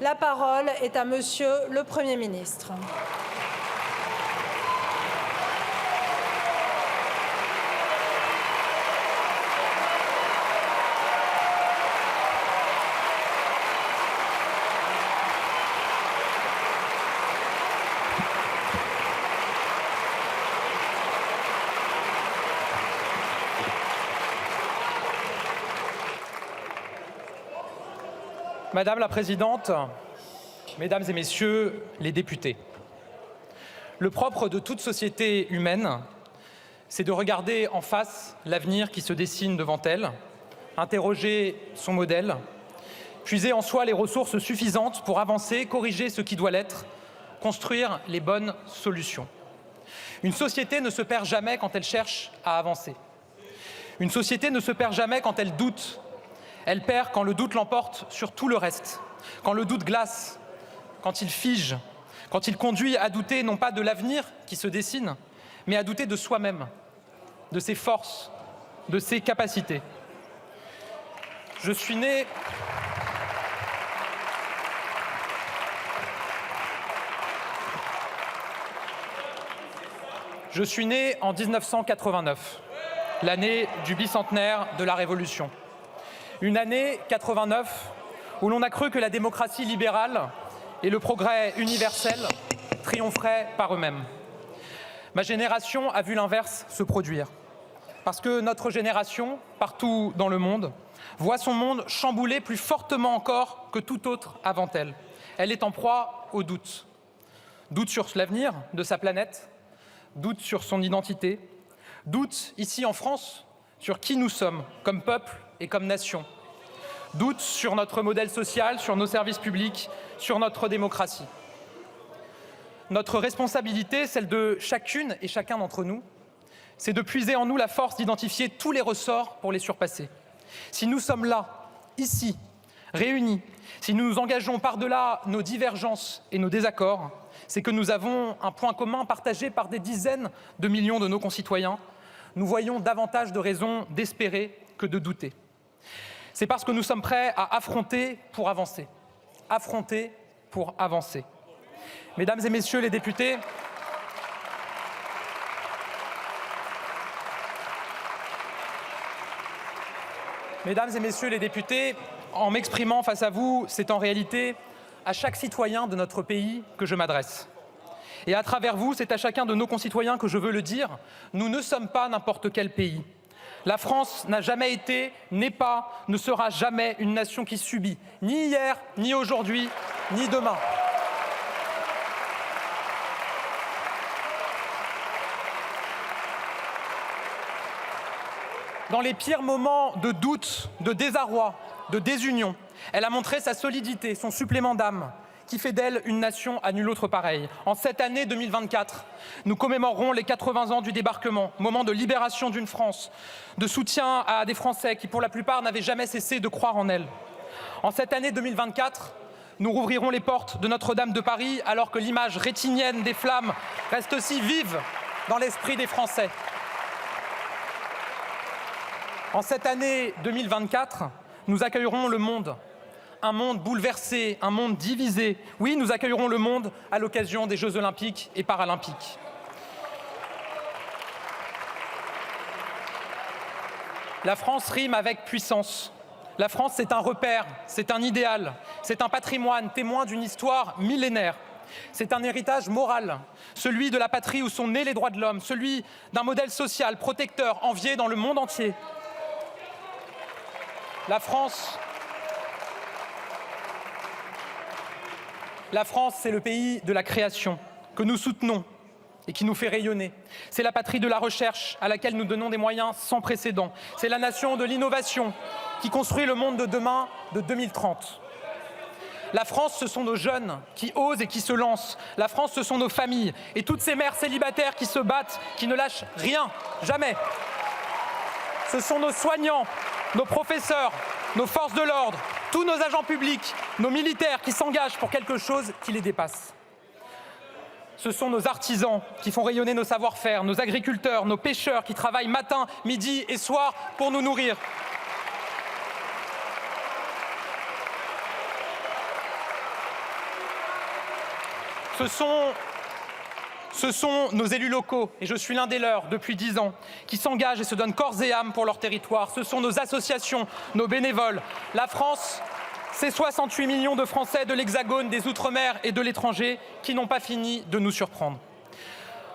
La parole est à Monsieur le Premier ministre. Madame la Présidente, Mesdames et Messieurs les députés, le propre de toute société humaine, c'est de regarder en face l'avenir qui se dessine devant elle, interroger son modèle, puiser en soi les ressources suffisantes pour avancer, corriger ce qui doit l'être, construire les bonnes solutions. Une société ne se perd jamais quand elle cherche à avancer. Une société ne se perd jamais quand elle doute. Elle perd quand le doute l'emporte sur tout le reste, quand le doute glace, quand il fige, quand il conduit à douter non pas de l'avenir qui se dessine, mais à douter de soi-même, de ses forces, de ses capacités. Je suis né en 1989, l'année du bicentenaire de la Révolution. Une année 89 où l'on a cru que la démocratie libérale et le progrès universel triompheraient par eux-mêmes. Ma génération a vu l'inverse se produire, parce que notre génération, partout dans le monde, voit son monde chamboulé plus fortement encore que tout autre avant elle. Elle est en proie au doute. Doute sur l'avenir de sa planète, doute sur son identité, doute ici en France sur qui nous sommes comme peuple et comme nation. Doute sur notre modèle social, sur nos services publics, sur notre démocratie. Notre responsabilité, celle de chacune et chacun d'entre nous, c'est de puiser en nous la force d'identifier tous les ressorts pour les surpasser. Si nous sommes là, ici, réunis, si nous nous engageons par-delà nos divergences et nos désaccords, c'est que nous avons un point commun partagé par des dizaines de millions de nos concitoyens. Nous voyons davantage de raisons d'espérer que de douter. C'est parce que nous sommes prêts à affronter pour avancer. Affronter pour avancer. Mesdames et Messieurs les députés, en m'exprimant face à vous, c'est en réalité à chaque citoyen de notre pays que je m'adresse. Et à travers vous, c'est à chacun de nos concitoyens que je veux le dire, nous ne sommes pas n'importe quel pays. La France n'a jamais été, n'est pas, ne sera jamais une nation qui subit, ni hier, ni aujourd'hui, ni demain. Dans les pires moments de doute, de désarroi, de désunion, elle a montré sa solidité, son supplément d'âme, qui fait d'elle une nation à nulle autre pareille. En cette année 2024, nous commémorerons les 80 ans du débarquement, moment de libération d'une France, de soutien à des Français qui, pour la plupart, n'avaient jamais cessé de croire en elle. En cette année 2024, nous rouvrirons les portes de Notre-Dame de Paris alors que l'image rétinienne des flammes reste aussi vive dans l'esprit des Français. En cette année 2024, nous accueillerons le monde. Un monde bouleversé, un monde divisé. Oui, nous accueillerons le monde à l'occasion des Jeux Olympiques et Paralympiques. La France rime avec puissance. La France, c'est un repère, c'est un idéal, c'est un patrimoine témoin d'une histoire millénaire. C'est un héritage moral, celui de la patrie où sont nés les droits de l'homme, celui d'un modèle social protecteur, envié dans le monde entier. La France, c'est le pays de la création que nous soutenons et qui nous fait rayonner. C'est la patrie de la recherche à laquelle nous donnons des moyens sans précédent. C'est la nation de l'innovation qui construit le monde de demain, de 2030. La France, ce sont nos jeunes qui osent et qui se lancent. La France, ce sont nos familles et toutes ces mères célibataires qui se battent, qui ne lâchent rien, jamais. Ce sont nos soignants, nos professeurs, nos forces de l'ordre, tous nos agents publics, nos militaires qui s'engagent pour quelque chose qui les dépasse. Ce sont nos artisans qui font rayonner nos savoir-faire, nos agriculteurs, nos pêcheurs qui travaillent matin, midi et soir pour nous nourrir. Ce sont nos élus locaux, et je suis l'un des leurs depuis 10 ans, qui s'engagent et se donnent corps et âme pour leur territoire. Ce sont nos associations, nos bénévoles. La France, c'est 68 millions de Français de l'Hexagone, des Outre-mer et de l'étranger qui n'ont pas fini de nous surprendre.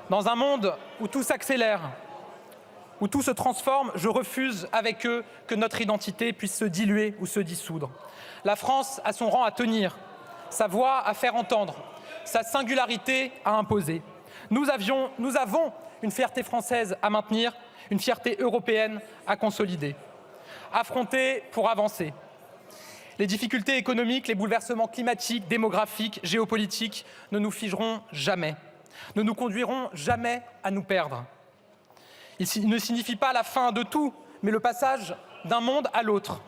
Dans un monde où tout s'accélère, où tout se transforme, je refuse avec eux que notre identité puisse se diluer ou se dissoudre. La France a son rang à tenir, sa voix à faire entendre, sa singularité à imposer. Nous avons une fierté française à maintenir, une fierté européenne à consolider. Affronter pour avancer. Les difficultés économiques, les bouleversements climatiques, démographiques, géopolitiques ne nous figeront jamais, ne nous conduiront jamais à nous perdre. Il ne signifie pas la fin de tout, mais le passage d'un monde à l'autre.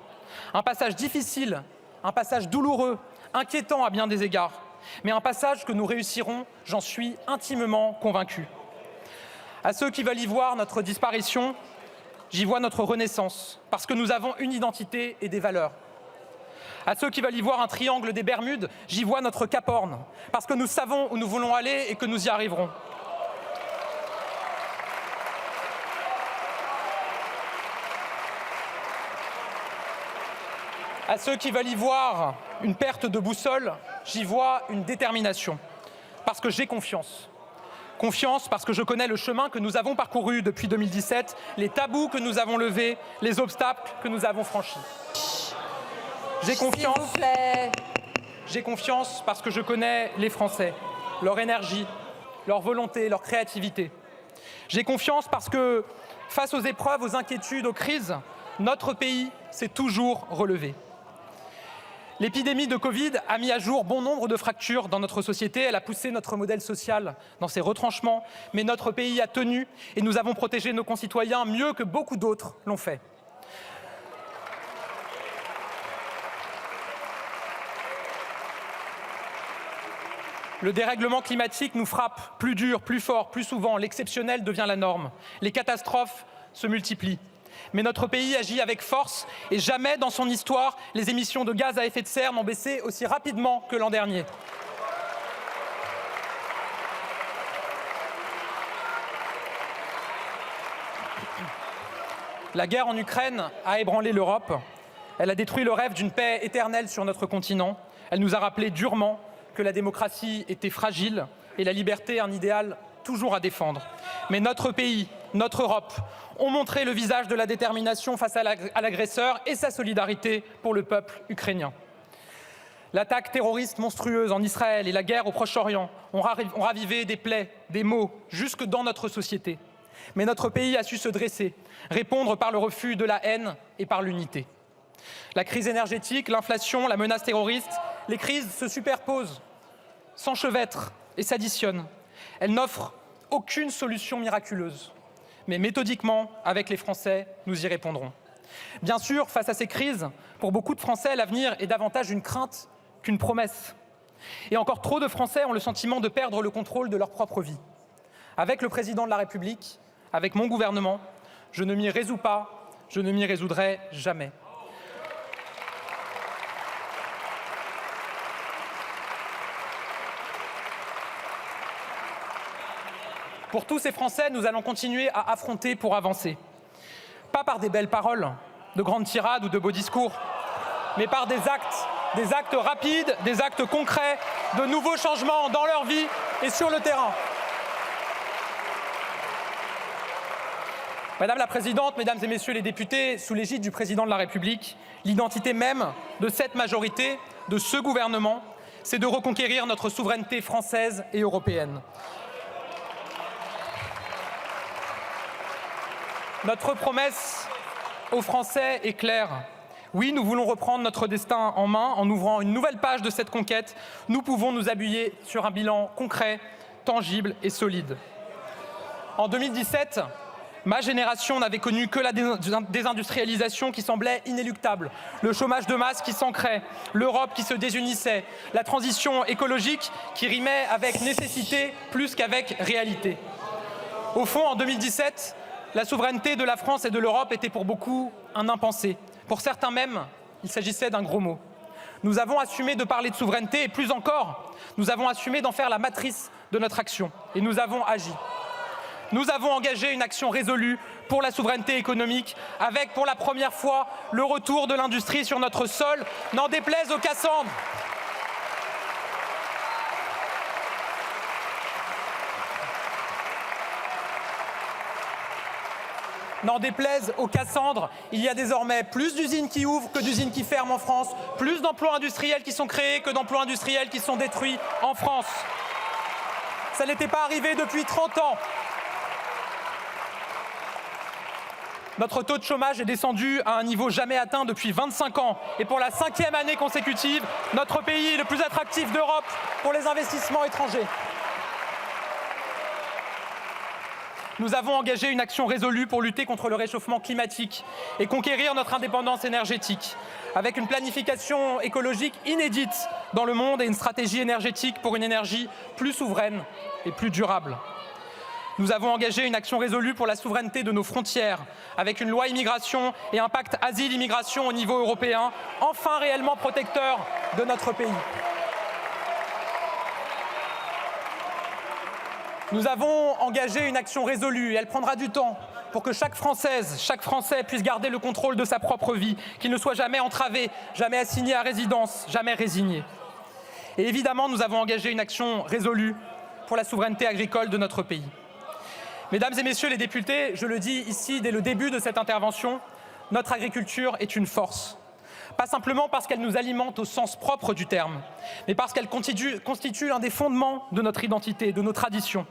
Un passage difficile, un passage douloureux, inquiétant à bien des égards, mais un passage que nous réussirons, j'en suis intimement convaincu. À ceux qui veulent y voir notre disparition, j'y vois notre renaissance, parce que nous avons une identité et des valeurs. À ceux qui veulent y voir un triangle des Bermudes, j'y vois notre Cap Horn, parce que nous savons où nous voulons aller et que nous y arriverons. À ceux qui veulent y voir une perte de boussole, j'y vois une détermination, parce que j'ai confiance. Confiance parce que je connais le chemin que nous avons parcouru depuis 2017, les tabous que nous avons levés, les obstacles que nous avons franchis. J'ai confiance parce que je connais les Français, leur énergie, leur volonté, leur créativité. J'ai confiance parce que, face aux épreuves, aux inquiétudes, aux crises, notre pays s'est toujours relevé. L'épidémie de Covid a mis à jour bon nombre de fractures dans notre société. Elle a poussé notre modèle social dans ses retranchements. Mais notre pays a tenu et nous avons protégé nos concitoyens mieux que beaucoup d'autres l'ont fait. Le dérèglement climatique nous frappe plus dur, plus fort, plus souvent. L'exceptionnel devient la norme. Les catastrophes se multiplient. Mais notre pays agit avec force et jamais dans son histoire, les émissions de gaz à effet de serre n'ont baissé aussi rapidement que l'an dernier. La guerre en Ukraine a ébranlé l'Europe. Elle a détruit le rêve d'une paix éternelle sur notre continent. Elle nous a rappelé durement que la démocratie était fragile et la liberté un idéal toujours à défendre. Mais notre pays, notre Europe, ont montré le visage de la détermination face à l'agresseur et sa solidarité pour le peuple ukrainien. L'attaque terroriste monstrueuse en Israël et la guerre au Proche-Orient ont ravivé des plaies, des maux, jusque dans notre société. Mais notre pays a su se dresser, répondre par le refus de la haine et par l'unité. La crise énergétique, l'inflation, la menace terroriste, les crises se superposent, s'enchevêtrent et s'additionnent. Elles n'offrent aucune solution miraculeuse. Mais méthodiquement, avec les Français, nous y répondrons. Bien sûr, face à ces crises, pour beaucoup de Français, l'avenir est davantage une crainte qu'une promesse. Et encore trop de Français ont le sentiment de perdre le contrôle de leur propre vie. Avec le président de la République, avec mon gouvernement, je ne m'y résous pas, je ne m'y résoudrai jamais. Pour tous ces Français, nous allons continuer à affronter pour avancer. Pas par des belles paroles, de grandes tirades ou de beaux discours, mais par des actes rapides, des actes concrets, de nouveaux changements dans leur vie et sur le terrain. Madame la Présidente, Mesdames et Messieurs les députés, sous l'égide du Président de la République, l'identité même de cette majorité, de ce gouvernement, c'est de reconquérir notre souveraineté française et européenne. Notre promesse aux Français est claire. Oui, nous voulons reprendre notre destin en main en ouvrant une nouvelle page de cette conquête. Nous pouvons nous appuyer sur un bilan concret, tangible et solide. En 2017, ma génération n'avait connu que la désindustrialisation qui semblait inéluctable, le chômage de masse qui s'ancrait, l'Europe qui se désunissait, la transition écologique qui rimait avec nécessité plus qu'avec réalité. Au fond, en 2017, la souveraineté de la France et de l'Europe était pour beaucoup un impensé. Pour certains même, il s'agissait d'un gros mot. Nous avons assumé de parler de souveraineté et plus encore, nous avons assumé d'en faire la matrice de notre action et nous avons agi. Nous avons engagé une action résolue pour la souveraineté économique avec pour la première fois le retour de l'industrie sur notre sol, n'en déplaise aux Cassandres. N'en déplaise aux Cassandres, il y a désormais plus d'usines qui ouvrent que d'usines qui ferment en France, plus d'emplois industriels qui sont créés que d'emplois industriels qui sont détruits en France. Ça n'était pas arrivé depuis 30 ans. Notre taux de chômage est descendu à un niveau jamais atteint depuis 25 ans. Et pour la 5e année consécutive, notre pays est le plus attractif d'Europe pour les investissements étrangers. Nous avons engagé une action résolue pour lutter contre le réchauffement climatique et conquérir notre indépendance énergétique, avec une planification écologique inédite dans le monde et une stratégie énergétique pour une énergie plus souveraine et plus durable. Nous avons engagé une action résolue pour la souveraineté de nos frontières, avec une loi immigration et un pacte asile-immigration au niveau européen, enfin réellement protecteur de notre pays. Nous avons engagé une action résolue et elle prendra du temps pour que chaque Française, chaque Français puisse garder le contrôle de sa propre vie, qu'il ne soit jamais entravé, jamais assigné à résidence, jamais résigné. Et évidemment, nous avons engagé une action résolue pour la souveraineté agricole de notre pays. Mesdames et messieurs les députés, je le dis ici dès le début de cette intervention, notre agriculture est une force. Pas simplement parce qu'elle nous alimente au sens propre du terme, mais parce qu'elle constitue l'un des fondements de notre identité, de nos traditions.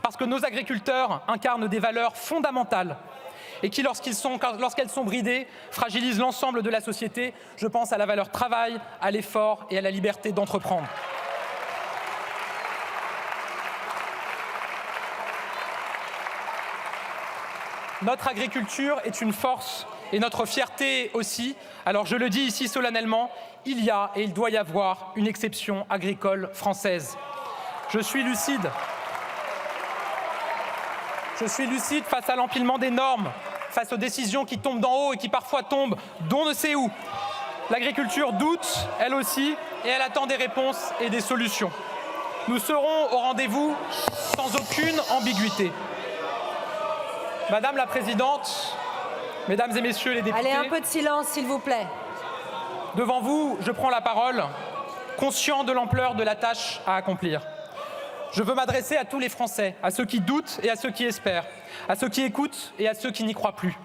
Parce que nos agriculteurs incarnent des valeurs fondamentales et qui, lorsqu'elles sont bridées, fragilisent l'ensemble de la société. Je pense à la valeur travail, à l'effort et à la liberté d'entreprendre. Notre agriculture est une force et notre fierté aussi. Alors je le dis ici solennellement, il y a et il doit y avoir une exception agricole française. Je suis lucide. Je suis lucide face à l'empilement des normes, face aux décisions qui tombent d'en haut et qui parfois tombent d'on ne sait où. L'agriculture doute, elle aussi, et elle attend des réponses et des solutions. Nous serons au rendez-vous sans aucune ambiguïté. Madame la Présidente, Mesdames et Messieurs les députés. Allez, un peu de silence, s'il vous plaît. Devant vous, je prends la parole, conscient de l'ampleur de la tâche à accomplir. Je veux m'adresser à tous les Français, à ceux qui doutent et à ceux qui espèrent, à ceux qui écoutent et à ceux qui n'y croient plus.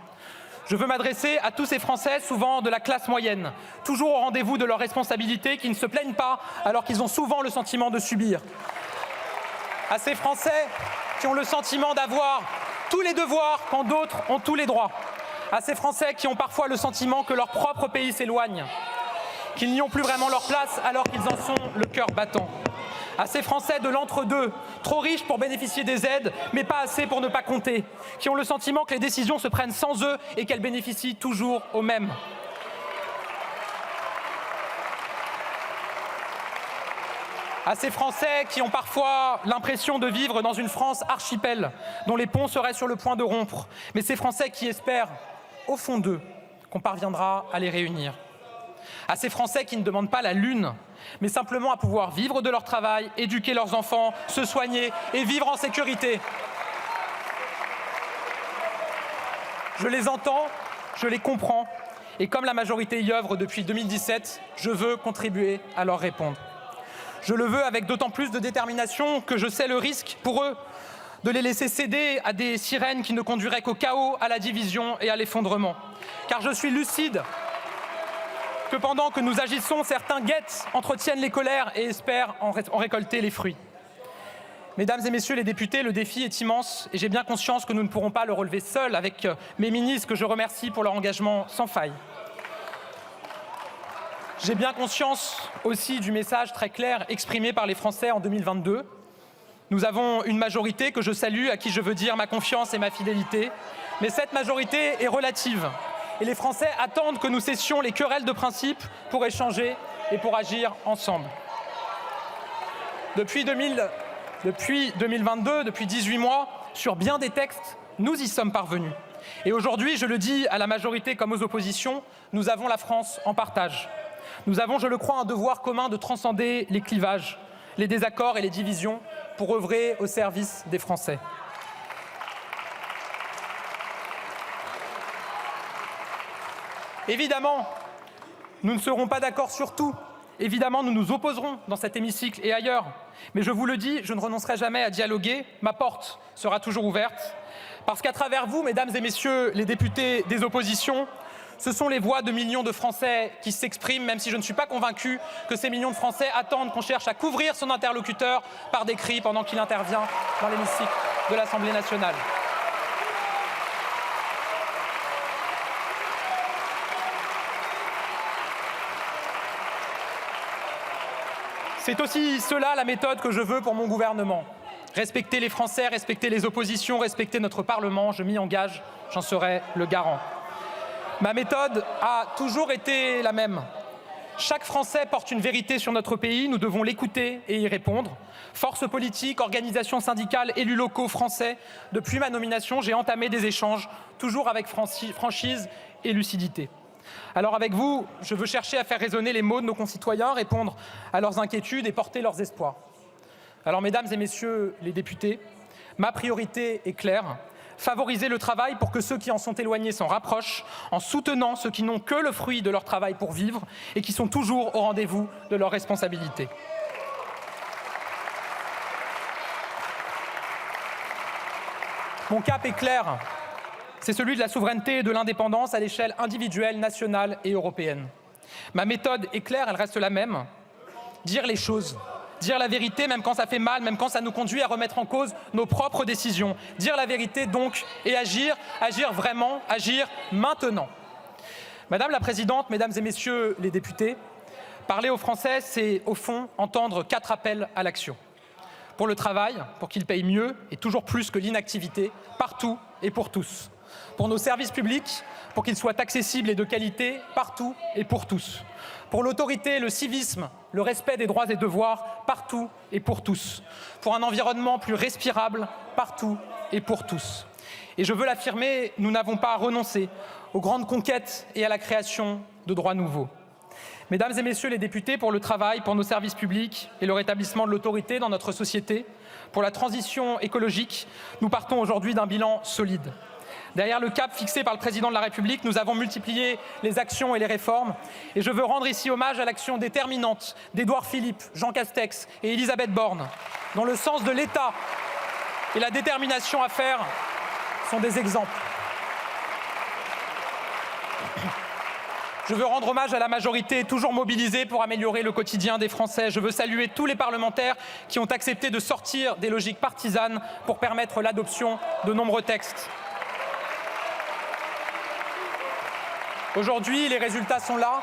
Je veux m'adresser à tous ces Français, souvent de la classe moyenne, toujours au rendez-vous de leurs responsabilités, qui ne se plaignent pas alors qu'ils ont souvent le sentiment de subir. À ces Français qui ont le sentiment d'avoir tous les devoirs quand d'autres ont tous les droits. À ces Français qui ont parfois le sentiment que leur propre pays s'éloigne, qu'ils n'y ont plus vraiment leur place alors qu'ils en sont le cœur battant. À ces Français de l'entre-deux, trop riches pour bénéficier des aides, mais pas assez pour ne pas compter, qui ont le sentiment que les décisions se prennent sans eux et qu'elles bénéficient toujours aux mêmes. À ces Français qui ont parfois l'impression de vivre dans une France archipel, dont les ponts seraient sur le point de rompre, mais ces Français qui espèrent, au fond d'eux, qu'on parviendra à les réunir. À ces Français qui ne demandent pas la lune, mais simplement à pouvoir vivre de leur travail, éduquer leurs enfants, se soigner et vivre en sécurité. Je les entends, je les comprends, et comme la majorité y œuvre depuis 2017, je veux contribuer à leur répondre. Je le veux avec d'autant plus de détermination que je sais le risque pour eux de les laisser céder à des sirènes qui ne conduiraient qu'au chaos, à la division et à l'effondrement. Car je suis lucide que pendant que nous agissons, certains guettent, entretiennent les colères et espèrent en récolter les fruits. Mesdames et Messieurs les députés, le défi est immense et j'ai bien conscience que nous ne pourrons pas le relever seuls avec mes ministres que je remercie pour leur engagement sans faille. J'ai bien conscience aussi du message très clair exprimé par les Français en 2022. Nous avons une majorité que je salue, à qui je veux dire ma confiance et ma fidélité. Mais cette majorité est relative. Et les Français attendent que nous cessions les querelles de principe pour échanger et pour agir ensemble. Depuis 2022, depuis 18 mois, sur bien des textes, nous y sommes parvenus. Et aujourd'hui, je le dis à la majorité comme aux oppositions, nous avons la France en partage. Nous avons, je le crois, un devoir commun de transcender les clivages, les désaccords et les divisions pour œuvrer au service des Français. Évidemment, nous ne serons pas d'accord sur tout. Évidemment, nous nous opposerons dans cet hémicycle et ailleurs. Mais je vous le dis, je ne renoncerai jamais à dialoguer. Ma porte sera toujours ouverte. Parce qu'à travers vous, mesdames et messieurs les députés des oppositions, ce sont les voix de millions de Français qui s'expriment, même si je ne suis pas convaincu que ces millions de Français attendent qu'on cherche à couvrir son interlocuteur par des cris pendant qu'il intervient dans l'hémicycle de l'Assemblée nationale. C'est aussi cela la méthode que je veux pour mon gouvernement. Respecter les Français, respecter les oppositions, respecter notre Parlement, je m'y engage, j'en serai le garant. Ma méthode a toujours été la même. Chaque Français porte une vérité sur notre pays, nous devons l'écouter et y répondre. Forces politiques, organisations syndicales, élus locaux français, depuis ma nomination, j'ai entamé des échanges, toujours avec franchise et lucidité. Alors avec vous, je veux chercher à faire résonner les mots de nos concitoyens, répondre à leurs inquiétudes et porter leurs espoirs. Alors mesdames et messieurs les députés, ma priorité est claire, favoriser le travail pour que ceux qui en sont éloignés s'en rapprochent, en soutenant ceux qui n'ont que le fruit de leur travail pour vivre et qui sont toujours au rendez-vous de leurs responsabilités. Mon cap est clair. C'est celui de la souveraineté et de l'indépendance à l'échelle individuelle, nationale et européenne. Ma méthode est claire, elle reste la même. Dire les choses, dire la vérité même quand ça fait mal, même quand ça nous conduit à remettre en cause nos propres décisions. Dire la vérité donc et agir vraiment, agir maintenant. Madame la Présidente, Mesdames et Messieurs les députés, parler aux Français, c'est au fond entendre 4 appels à l'action. Pour le travail, pour qu'ils payent mieux et toujours plus que l'inactivité, partout et pour tous. Pour nos services publics, pour qu'ils soient accessibles et de qualité, partout et pour tous. Pour l'autorité, le civisme, le respect des droits et devoirs, partout et pour tous. Pour un environnement plus respirable, partout et pour tous. Et je veux l'affirmer, nous n'avons pas à renoncer aux grandes conquêtes et à la création de droits nouveaux. Mesdames et messieurs les députés, pour le travail, pour nos services publics et le rétablissement de l'autorité dans notre société, pour la transition écologique, nous partons aujourd'hui d'un bilan solide. Derrière le cap fixé par le président de la République, nous avons multiplié les actions et les réformes. Et je veux rendre ici hommage à l'action déterminante d'Édouard Philippe, Jean Castex et Elisabeth Borne, dont le sens de l'État et la détermination à faire sont des exemples. Je veux rendre hommage à la majorité toujours mobilisée pour améliorer le quotidien des Français. Je veux saluer tous les parlementaires qui ont accepté de sortir des logiques partisanes pour permettre l'adoption de nombreux textes. Aujourd'hui, les résultats sont là.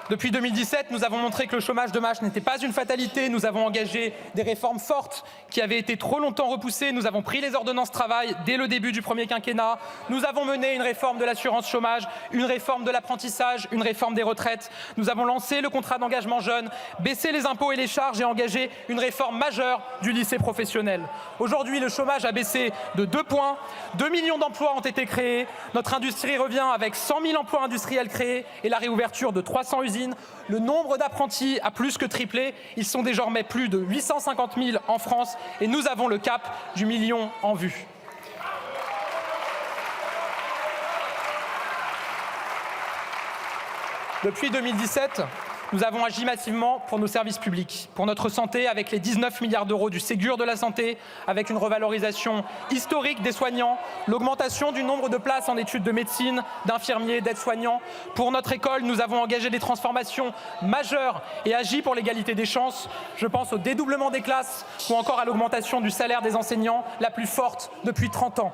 Depuis 2017, nous avons montré que le chômage de masse n'était pas une fatalité. Nous avons engagé des réformes fortes qui avaient été trop longtemps repoussées. Nous avons pris les ordonnances travail dès le début du premier quinquennat. Nous avons mené une réforme de l'assurance chômage, une réforme de l'apprentissage, une réforme des retraites. Nous avons lancé le contrat d'engagement jeune, baissé les impôts et les charges et engagé une réforme majeure du lycée professionnel. Aujourd'hui, le chômage a baissé de 2 points. 2 millions d'emplois ont été créés. Notre industrie revient avec 100 000 emplois industriels créés et la réouverture de 300 usines. Le nombre d'apprentis a plus que triplé. Ils sont désormais plus de 850 000 en France et nous avons le cap du million en vue. Depuis 2017, nous avons agi massivement pour nos services publics, pour notre santé avec les 19 milliards d'euros du Ségur de la santé, avec une revalorisation historique des soignants, l'augmentation du nombre de places en études de médecine, d'infirmiers, d'aides-soignants. Pour notre école, nous avons engagé des transformations majeures et agi pour l'égalité des chances. Je pense au dédoublement des classes ou encore à l'augmentation du salaire des enseignants, la plus forte depuis 30 ans.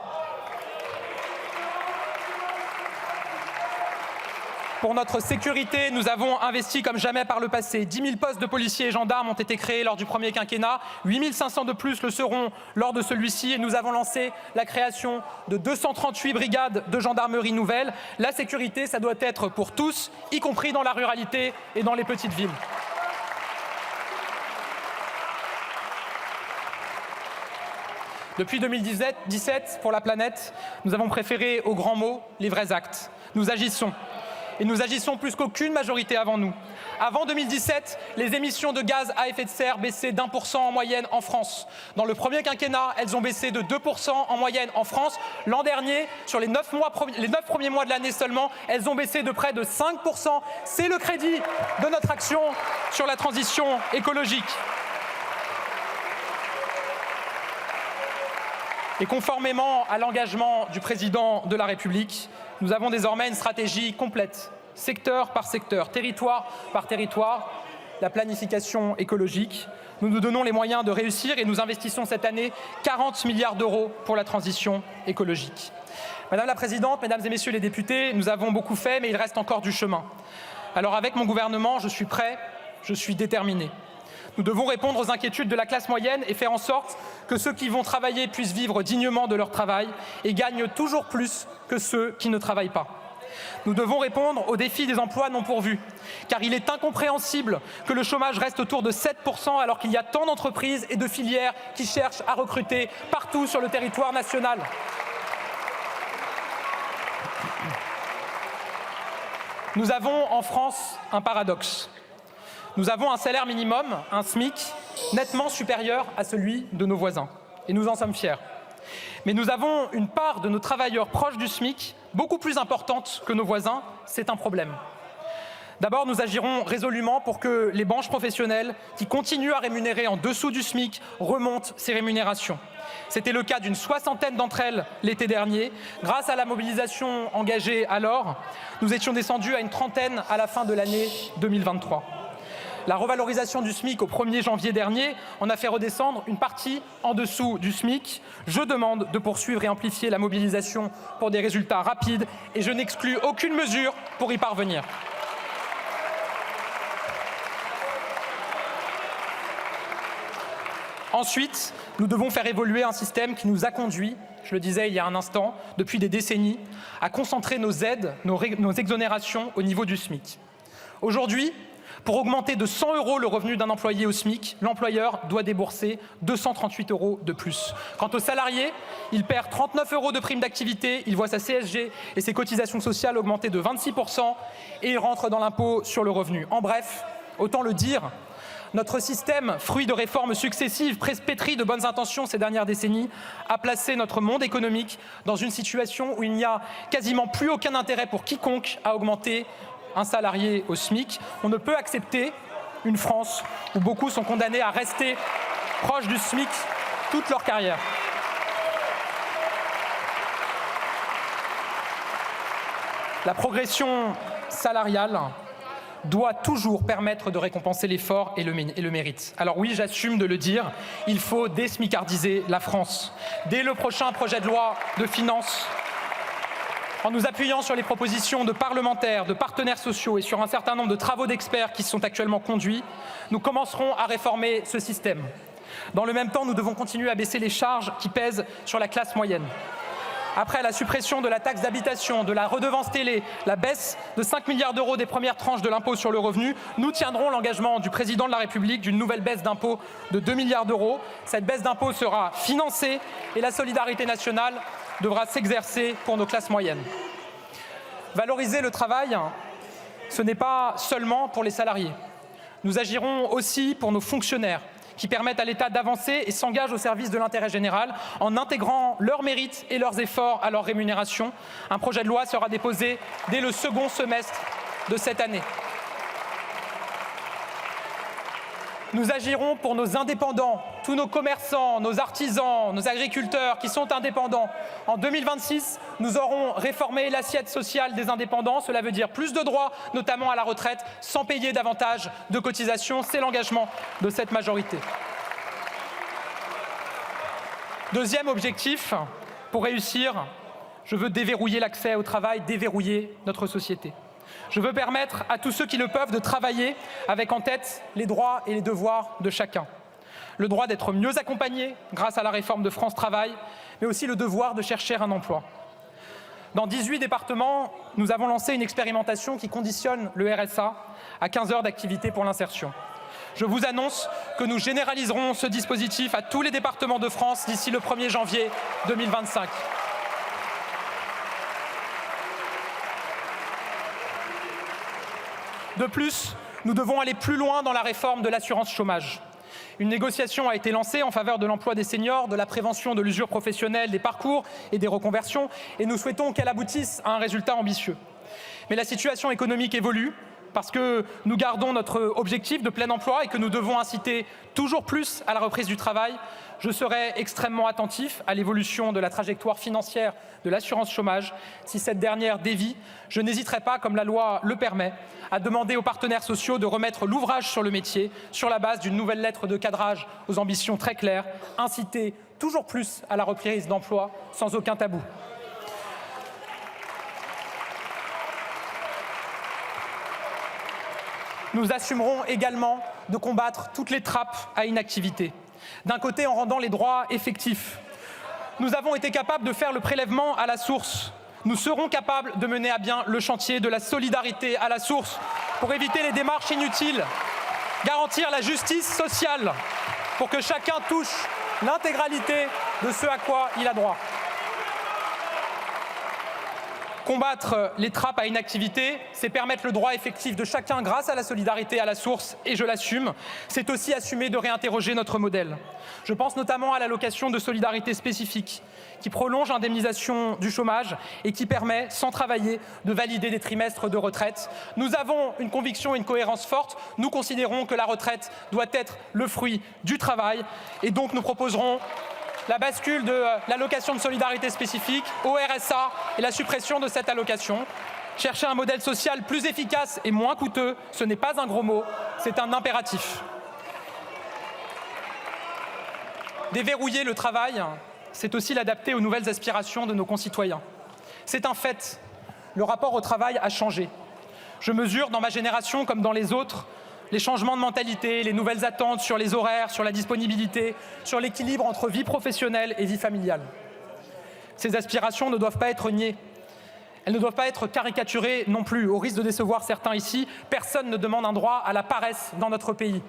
Pour notre sécurité, nous avons investi comme jamais par le passé. 10 000 postes de policiers et gendarmes ont été créés lors du premier quinquennat. 8 500 de plus le seront lors de celui-ci. Et nous avons lancé la création de 238 brigades de gendarmerie nouvelles. La sécurité, ça doit être pour tous, y compris dans la ruralité et dans les petites villes. Depuis 2017, pour la planète, nous avons préféré aux grands mots les vrais actes. Nous agissons. et nous agissons plus qu'aucune majorité avant nous. Avant 2017, les émissions de gaz à effet de serre baissaient d'1% en moyenne en France. Dans le premier quinquennat, elles ont baissé de 2% en moyenne en France. L'an dernier, sur les 9 premiers mois de l'année seulement, elles ont baissé de près de 5%. C'est le crédit de notre action sur la transition écologique. Et conformément à l'engagement du président de la République, nous avons désormais une stratégie complète, secteur par secteur, territoire par territoire, la planification écologique. Nous nous donnons les moyens de réussir et nous investissons cette année 40 milliards d'euros pour la transition écologique. Madame la Présidente, Mesdames et Messieurs les députés, nous avons beaucoup fait, mais il reste encore du chemin. Alors avec mon gouvernement, je suis prêt, je suis déterminé. Nous devons répondre aux inquiétudes de la classe moyenne et faire en sorte que ceux qui vont travailler puissent vivre dignement de leur travail et gagnent toujours plus que ceux qui ne travaillent pas. Nous devons répondre aux défis des emplois non pourvus, car il est incompréhensible que le chômage reste autour de 7% alors qu'il y a tant d'entreprises et de filières qui cherchent à recruter partout sur le territoire national. Nous avons en France un paradoxe. Nous avons un salaire minimum, un SMIC, nettement supérieur à celui de nos voisins. Et nous en sommes fiers. Mais nous avons une part de nos travailleurs proches du SMIC beaucoup plus importante que nos voisins. C'est un problème. D'abord, nous agirons résolument pour que les branches professionnelles qui continuent à rémunérer en dessous du SMIC remontent ces rémunérations. C'était le cas d'une 60aine d'entre elles l'été dernier. Grâce à la mobilisation engagée alors, nous étions descendus à une 30aine à la fin de l'année 2023. La revalorisation du SMIC au 1er janvier dernier en a fait redescendre une partie en dessous du SMIC. Je demande de poursuivre et amplifier la mobilisation pour des résultats rapides et je n'exclus aucune mesure pour y parvenir. Ensuite, nous devons faire évoluer un système qui nous a conduits, je le disais il y a un instant, depuis des décennies, à concentrer nos aides, nos exonérations au niveau du SMIC. Aujourd'hui, pour augmenter de 100 € le revenu d'un employé au SMIC, l'employeur doit débourser 238 € de plus. Quant au salarié, il perd 39 € de prime d'activité, il voit sa CSG et ses cotisations sociales augmenter de 26% et il rentre dans l'impôt sur le revenu. En bref, autant le dire, notre système, fruit de réformes successives, pétri de bonnes intentions ces dernières décennies, a placé notre monde économique dans une situation où il n'y a quasiment plus aucun intérêt pour quiconque à augmenter un salarié au SMIC. On ne peut accepter une France où beaucoup sont condamnés à rester proches du SMIC toute leur carrière. La progression salariale doit toujours permettre de récompenser l'effort et le mérite. Alors oui, j'assume de le dire, il faut désmicardiser la France. Dès le prochain projet de loi de finances, en nous appuyant sur les propositions de parlementaires, de partenaires sociaux et sur un certain nombre de travaux d'experts qui sont actuellement conduits, nous commencerons à réformer ce système. Dans le même temps, nous devons continuer à baisser les charges qui pèsent sur la classe moyenne. Après la suppression de la taxe d'habitation, de la redevance télé, la baisse de 5 milliards d'euros des premières tranches de l'impôt sur le revenu, nous tiendrons l'engagement du président de la République d'une nouvelle baisse d'impôt de 2 milliards d'euros. Cette baisse d'impôt sera financée et la solidarité nationale devra s'exercer pour nos classes moyennes. Valoriser le travail, ce n'est pas seulement pour les salariés. Nous agirons aussi pour nos fonctionnaires qui permettent à l'État d'avancer et s'engagent au service de l'intérêt général en intégrant leurs mérites et leurs efforts à leur rémunération. Un projet de loi sera déposé dès le second semestre de cette année. Nous agirons pour nos indépendants, tous nos commerçants, nos artisans, nos agriculteurs qui sont indépendants. En 2026, nous aurons réformé l'assiette sociale des indépendants. Cela veut dire plus de droits, notamment à la retraite, sans payer davantage de cotisations. C'est l'engagement de cette majorité. Deuxième objectif, pour réussir, je veux déverrouiller l'accès au travail, déverrouiller notre société. Je veux permettre à tous ceux qui le peuvent de travailler avec en tête les droits et les devoirs de chacun. Le droit d'être mieux accompagné grâce à la réforme de France Travail, mais aussi le devoir de chercher un emploi. Dans 18 départements, nous avons lancé une expérimentation qui conditionne le RSA à 15 heures d'activité pour l'insertion. Je vous annonce que nous généraliserons ce dispositif à tous les départements de France d'ici le 1er janvier 2025. De plus, nous devons aller plus loin dans la réforme de l'assurance chômage. Une négociation a été lancée en faveur de l'emploi des seniors, de la prévention de l'usure professionnelle, des parcours et des reconversions, et nous souhaitons qu'elle aboutisse à un résultat ambitieux. Mais la situation économique évolue parce que nous gardons notre objectif de plein emploi et que nous devons inciter toujours plus à la reprise du travail. Je serai extrêmement attentif à l'évolution de la trajectoire financière de l'assurance chômage. Si cette dernière dévie, je n'hésiterai pas, comme la loi le permet, à demander aux partenaires sociaux de remettre l'ouvrage sur le métier sur la base d'une nouvelle lettre de cadrage aux ambitions très claires, inciter toujours plus à la reprise d'emploi sans aucun tabou. Nous assumerons également de combattre toutes les trappes à inactivité. D'un côté, en rendant les droits effectifs. Nous avons été capables de faire le prélèvement à la source. Nous serons capables de mener à bien le chantier de la solidarité à la source pour éviter les démarches inutiles, garantir la justice sociale pour que chacun touche l'intégralité de ce à quoi il a droit. Combattre les trappes à inactivité, c'est permettre le droit effectif de chacun grâce à la solidarité à la source, et je l'assume. C'est aussi assumer de réinterroger notre modèle. Je pense notamment à l'allocation de solidarité spécifique, qui prolonge l'indemnisation du chômage et qui permet, sans travailler, de valider des trimestres de retraite. Nous avons une conviction et une cohérence forte. Nous considérons que la retraite doit être le fruit du travail, et donc nous proposerons la bascule de l'allocation de solidarité spécifique au RSA et la suppression de cette allocation. Chercher un modèle social plus efficace et moins coûteux, ce n'est pas un gros mot, c'est un impératif. Déverrouiller le travail, c'est aussi l'adapter aux nouvelles aspirations de nos concitoyens. C'est un fait, le rapport au travail a changé. Je mesure dans ma génération comme dans les autres les changements de mentalité, les nouvelles attentes sur les horaires, sur la disponibilité, sur l'équilibre entre vie professionnelle et vie familiale. Ces aspirations ne doivent pas être niées. Elles ne doivent pas être caricaturées non plus, au risque de décevoir certains ici. Personne ne demande un droit à la paresse dans notre pays.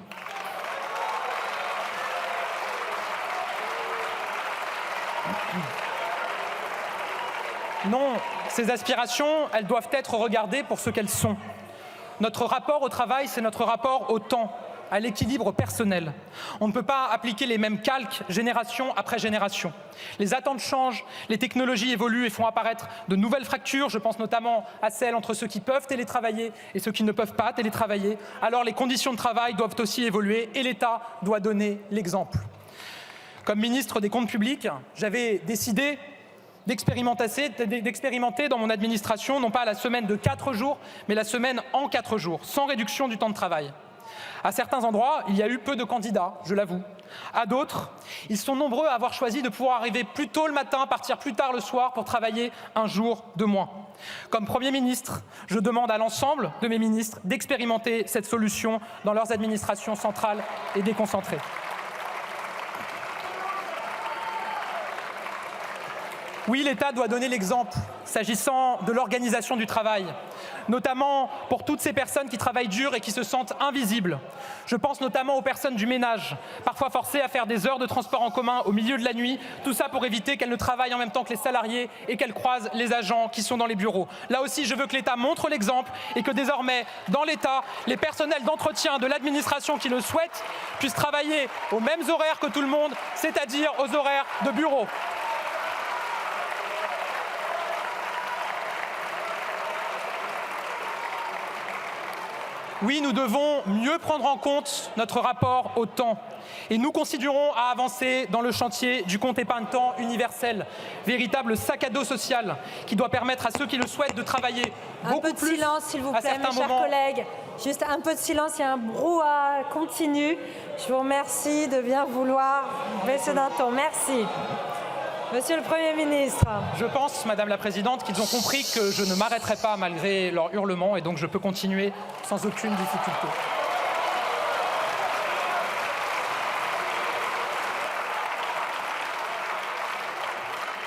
Non, ces aspirations, elles doivent être regardées pour ce qu'elles sont. Notre rapport au travail, c'est notre rapport au temps, à l'équilibre personnel. On ne peut pas appliquer les mêmes calques génération après génération. Les attentes changent, les technologies évoluent et font apparaître de nouvelles fractures. Je pense notamment à celles entre ceux qui peuvent télétravailler et ceux qui ne peuvent pas télétravailler. Alors les conditions de travail doivent aussi évoluer et l'État doit donner l'exemple. Comme ministre des Comptes publics, j'avais décidé d'expérimenter dans mon administration, non pas la semaine de 4 jours, mais la semaine en 4 jours, sans réduction du temps de travail. À certains endroits, il y a eu peu de candidats, je l'avoue. À d'autres, ils sont nombreux à avoir choisi de pouvoir arriver plus tôt le matin, partir plus tard le soir pour travailler un jour de moins. Comme Premier ministre, je demande à l'ensemble de mes ministres d'expérimenter cette solution dans leurs administrations centrales et déconcentrées. Oui, l'État doit donner l'exemple s'agissant de l'organisation du travail, notamment pour toutes ces personnes qui travaillent dur et qui se sentent invisibles. Je pense notamment aux personnes du ménage, parfois forcées à faire des heures de transport en commun au milieu de la nuit, tout ça pour éviter qu'elles ne travaillent en même temps que les salariés et qu'elles croisent les agents qui sont dans les bureaux. Là aussi, je veux que l'État montre l'exemple et que désormais, dans l'État, les personnels d'entretien de l'administration qui le souhaitent puissent travailler aux mêmes horaires que tout le monde, c'est-à-dire aux horaires de bureau. Oui, nous devons mieux prendre en compte notre rapport au temps. Et nous continuerons à avancer dans le chantier du compte épargne-temps universel, véritable sac à dos social qui doit permettre à ceux qui le souhaitent de travailler beaucoup plus. Un peu de silence, s'il vous plaît, mes chers collègues. Juste un peu de silence, il y a un brouhaha continu. Je vous remercie de bien vouloir baisser d'un ton. Merci. Monsieur le Premier ministre. Je pense, Madame la Présidente, qu'ils ont compris que je ne m'arrêterai pas malgré leurs hurlements et donc je peux continuer sans aucune difficulté.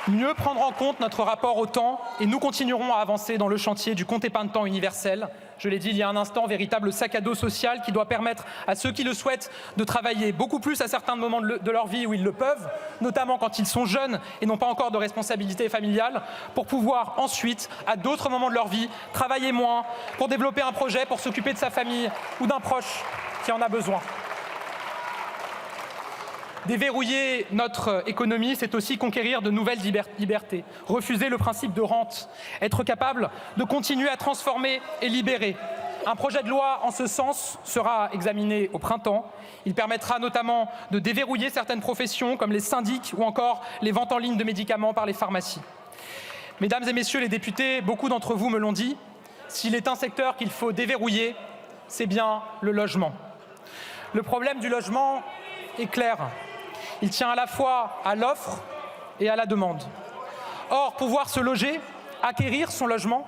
Mieux prendre en compte notre rapport au temps et nous continuerons à avancer dans le chantier du compte épargne-temps universel, je l'ai dit il y a un instant, véritable sac à dos social qui doit permettre à ceux qui le souhaitent de travailler beaucoup plus à certains moments de leur vie où ils le peuvent, notamment quand ils sont jeunes et n'ont pas encore de responsabilité familiale, pour pouvoir ensuite, à d'autres moments de leur vie, travailler moins, pour développer un projet, pour s'occuper de sa famille ou d'un proche qui en a besoin. Déverrouiller notre économie, c'est aussi conquérir de nouvelles libertés, refuser le principe de rente, être capable de continuer à transformer et libérer. Un projet de loi en ce sens sera examiné au printemps. Il permettra notamment de déverrouiller certaines professions comme les syndics ou encore les ventes en ligne de médicaments par les pharmacies. Mesdames et messieurs les députés, beaucoup d'entre vous me l'ont dit, s'il est un secteur qu'il faut déverrouiller, c'est bien le logement. Le problème du logement est clair. Il tient à la fois à l'offre et à la demande. Or, pouvoir se loger, acquérir son logement,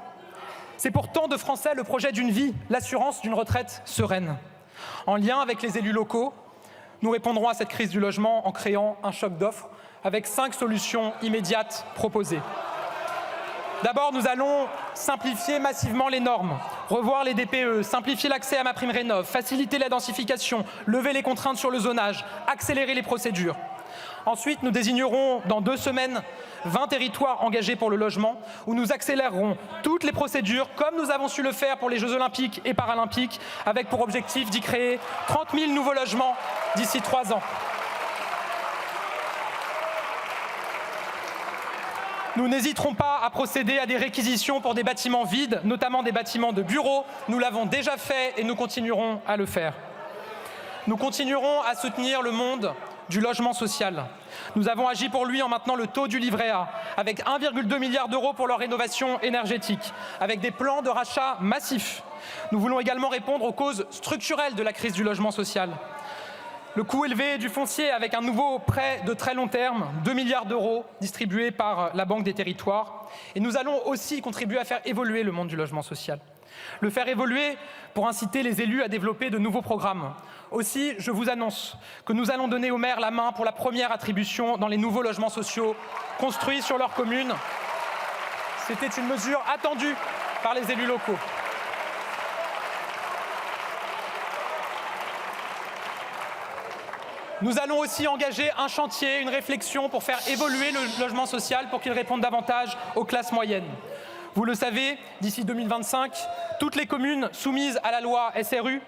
c'est pour tant de Français le projet d'une vie, l'assurance d'une retraite sereine. En lien avec les élus locaux, nous répondrons à cette crise du logement en créant un choc d'offres avec 5 solutions immédiates proposées. D'abord, nous allons simplifier massivement les normes, revoir les DPE, simplifier l'accès à MaPrimeRénov', faciliter la densification, lever les contraintes sur le zonage, accélérer les procédures. Ensuite, nous désignerons dans 2 semaines 20 territoires engagés pour le logement, où nous accélérerons toutes les procédures, comme nous avons su le faire pour les Jeux Olympiques et Paralympiques, avec pour objectif d'y créer 30 000 nouveaux logements d'ici 3 ans. Nous n'hésiterons pas à procéder à des réquisitions pour des bâtiments vides, notamment des bâtiments de bureaux. Nous l'avons déjà fait et nous continuerons à le faire. Nous continuerons à soutenir le monde du logement social. Nous avons agi pour lui en maintenant le taux du livret A, avec 1,2 milliard d'euros pour leur rénovation énergétique, avec des plans de rachat massifs. Nous voulons également répondre aux causes structurelles de la crise du logement social. Le coût élevé du foncier avec un nouveau prêt de très long terme, 2 milliards d'euros distribués par la Banque des Territoires. Et nous allons aussi contribuer à faire évoluer le monde du logement social. Le faire évoluer pour inciter les élus à développer de nouveaux programmes. Aussi, je vous annonce que nous allons donner aux maires la main pour la première attribution dans les nouveaux logements sociaux construits sur leur commune. C'était une mesure attendue par les élus locaux. Nous allons aussi engager un chantier, une réflexion pour faire évoluer le logement social pour qu'il réponde davantage aux classes moyennes. Vous le savez, d'ici 2025, toutes les communes soumises à la loi SRU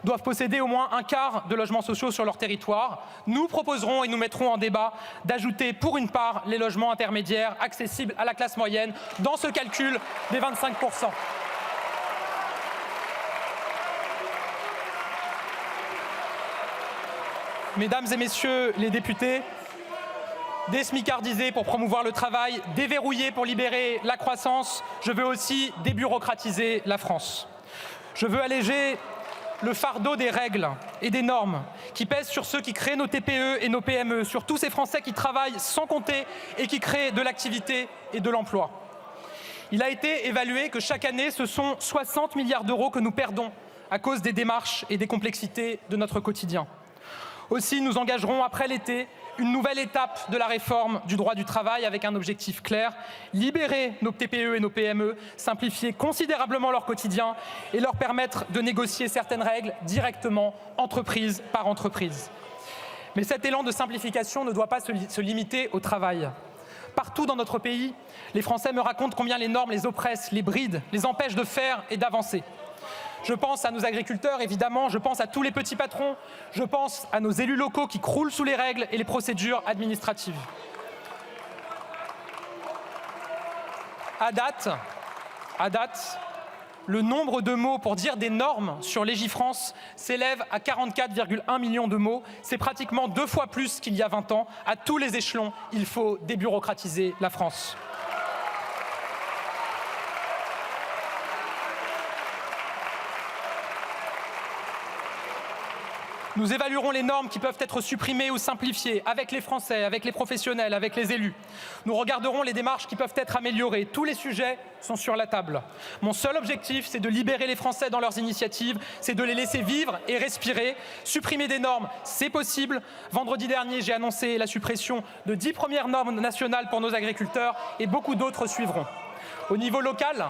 doivent posséder au moins un quart de logements sociaux sur leur territoire. Nous proposerons et nous mettrons en débat d'ajouter pour une part les logements intermédiaires accessibles à la classe moyenne dans ce calcul des 25%. Mesdames et messieurs les députés, désmicardiser pour promouvoir le travail, déverrouiller pour libérer la croissance, je veux aussi débureaucratiser la France. Je veux alléger le fardeau des règles et des normes qui pèsent sur ceux qui créent nos TPE et nos PME, sur tous ces Français qui travaillent sans compter et qui créent de l'activité et de l'emploi. Il a été évalué que chaque année, ce sont 60 milliards d'euros que nous perdons à cause des démarches et des complexités de notre quotidien. Aussi, nous engagerons après l'été une nouvelle étape de la réforme du droit du travail avec un objectif clair, libérer nos TPE et nos PME, simplifier considérablement leur quotidien et leur permettre de négocier certaines règles directement, entreprise par entreprise. Mais cet élan de simplification ne doit pas se limiter au travail. Partout dans notre pays, les Français me racontent combien les normes les oppressent, les brident, les empêchent de faire et d'avancer. Je pense à nos agriculteurs, évidemment, je pense à tous les petits patrons, je pense à nos élus locaux qui croulent sous les règles et les procédures administratives. À date, le nombre de mots pour dire des normes sur Légifrance s'élève à 44,1 millions de mots. C'est pratiquement 2 fois plus qu'il y a 20 ans. À tous les échelons, il faut débureaucratiser la France. Nous évaluerons les normes qui peuvent être supprimées ou simplifiées avec les Français, avec les professionnels, avec les élus. Nous regarderons les démarches qui peuvent être améliorées. Tous les sujets sont sur la table. Mon seul objectif, c'est de libérer les Français dans leurs initiatives, c'est de les laisser vivre et respirer. Supprimer des normes, c'est possible. Vendredi dernier, j'ai annoncé la suppression de 10 premières normes nationales pour nos agriculteurs et beaucoup d'autres suivront. Au niveau local,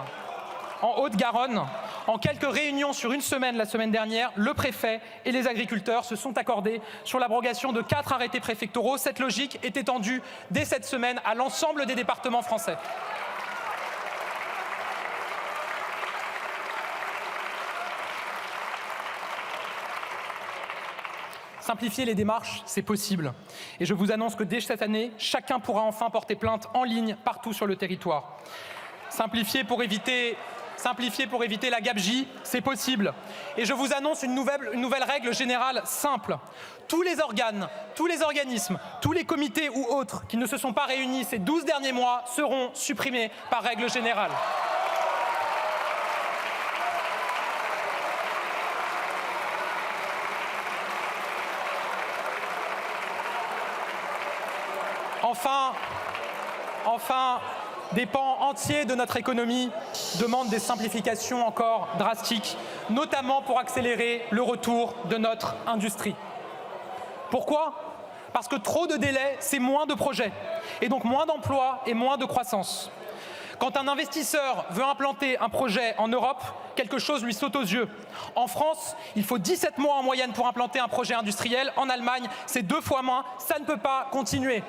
en Haute-Garonne, en quelques réunions sur une semaine la semaine dernière, le préfet et les agriculteurs se sont accordés sur l'abrogation de 4 arrêtés préfectoraux. Cette logique est étendue dès cette semaine à l'ensemble des départements français. Simplifier les démarches, c'est possible. Et je vous annonce que dès cette année, chacun pourra enfin porter plainte en ligne partout sur le territoire. Simplifier pour éviter la gabegie, c'est possible. Et je vous annonce une nouvelle règle générale simple. Tous les organes, tous les organismes, tous les comités ou autres qui ne se sont pas réunis ces 12 derniers mois seront supprimés par règle générale. Enfin, des pans entiers de notre économie demandent des simplifications encore drastiques, notamment pour accélérer le retour de notre industrie. Pourquoi ? Parce que trop de délais, c'est moins de projets, et donc moins d'emplois et moins de croissance. Quand un investisseur veut implanter un projet en Europe, quelque chose lui saute aux yeux. En France, il faut 17 mois en moyenne pour implanter un projet industriel. En Allemagne, c'est 2 fois moins. Ça ne peut pas continuer.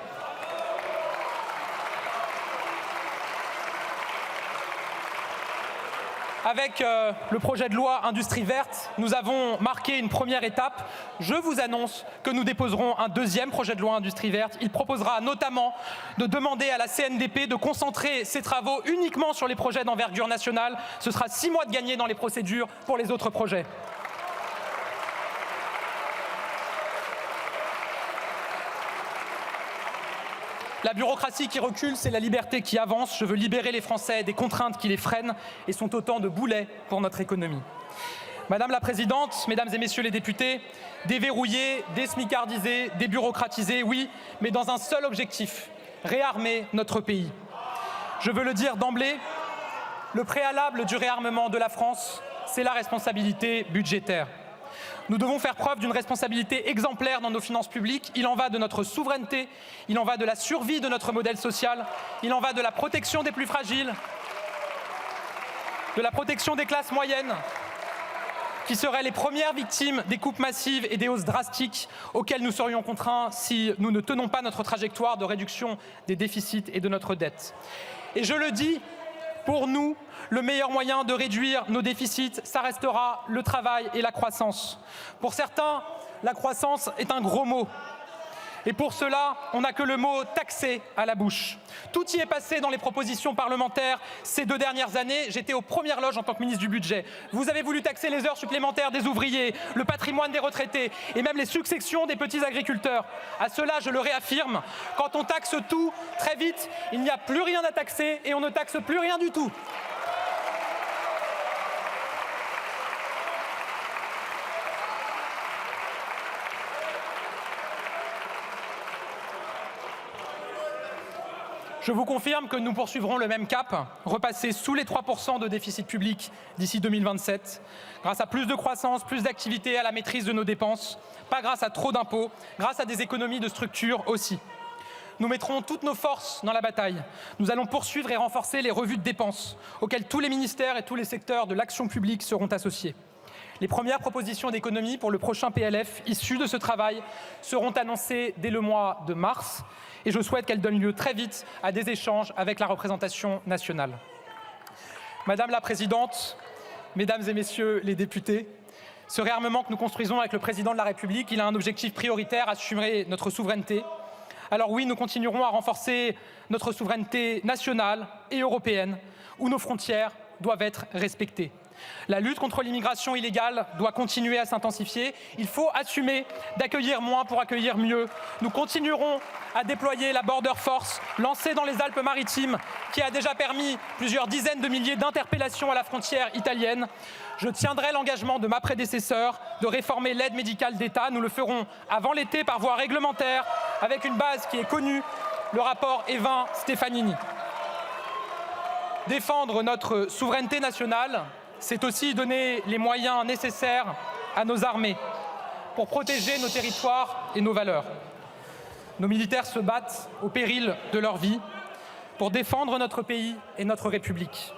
Avec le projet de loi Industrie verte, nous avons marqué une première étape. Je vous annonce que nous déposerons un deuxième projet de loi Industrie verte. Il proposera notamment de demander à la CNDP de concentrer ses travaux uniquement sur les projets d'envergure nationale. Ce sera 6 mois de gagné dans les procédures pour les autres projets. La bureaucratie qui recule, c'est la liberté qui avance. Je veux libérer les Français des contraintes qui les freinent et sont autant de boulets pour notre économie. Madame la Présidente, Mesdames et Messieurs les députés, déverrouiller, désmicardiser, débureaucratiser, oui, mais dans un seul objectif, réarmer notre pays. Je veux le dire d'emblée, le préalable du réarmement de la France, c'est la responsabilité budgétaire. Nous devons faire preuve d'une responsabilité exemplaire dans nos finances publiques. Il en va de notre souveraineté, il en va de la survie de notre modèle social, il en va de la protection des plus fragiles, de la protection des classes moyennes, qui seraient les premières victimes des coupes massives et des hausses drastiques auxquelles nous serions contraints si nous ne tenons pas notre trajectoire de réduction des déficits et de notre dette. Et je le dis, pour nous, le meilleur moyen de réduire nos déficits, ça restera le travail et la croissance. Pour certains, la croissance est un gros mot. Et pour cela, on n'a que le mot « taxer » à la bouche. Tout y est passé dans les propositions parlementaires ces 2 dernières années. J'étais aux premières loges en tant que ministre du Budget. Vous avez voulu taxer les heures supplémentaires des ouvriers, le patrimoine des retraités et même les successions des petits agriculteurs. À cela, je le réaffirme, quand on taxe tout, très vite, il n'y a plus rien à taxer et on ne taxe plus rien du tout. Je vous confirme que nous poursuivrons le même cap, repasser sous les 3% de déficit public d'ici 2027, grâce à plus de croissance, plus d'activité, à la maîtrise de nos dépenses, pas grâce à trop d'impôts, grâce à des économies de structure aussi. Nous mettrons toutes nos forces dans la bataille. Nous allons poursuivre et renforcer les revues de dépenses, auxquelles tous les ministères et tous les secteurs de l'action publique seront associés. Les premières propositions d'économie pour le prochain PLF issues de ce travail seront annoncées dès le mois de mars et je souhaite qu'elles donnent lieu très vite à des échanges avec la représentation nationale. Madame la Présidente, Mesdames et Messieurs les députés, ce réarmement que nous construisons avec le Président de la République, il a un objectif prioritaire, assurer notre souveraineté. Alors oui, nous continuerons à renforcer notre souveraineté nationale et européenne, où nos frontières doivent être respectées. La lutte contre l'immigration illégale doit continuer à s'intensifier. Il faut assumer d'accueillir moins pour accueillir mieux. Nous continuerons à déployer la Border Force, lancée dans les Alpes-Maritimes, qui a déjà permis plusieurs dizaines de milliers d'interpellations à la frontière italienne. Je tiendrai l'engagement de ma prédécesseur de réformer l'aide médicale d'État. Nous le ferons avant l'été par voie réglementaire, avec une base qui est connue, le rapport Évin-Stefanini. Défendre notre souveraineté nationale, c'est aussi donner les moyens nécessaires à nos armées pour protéger nos territoires et nos valeurs. Nos militaires se battent au péril de leur vie pour défendre notre pays et notre République.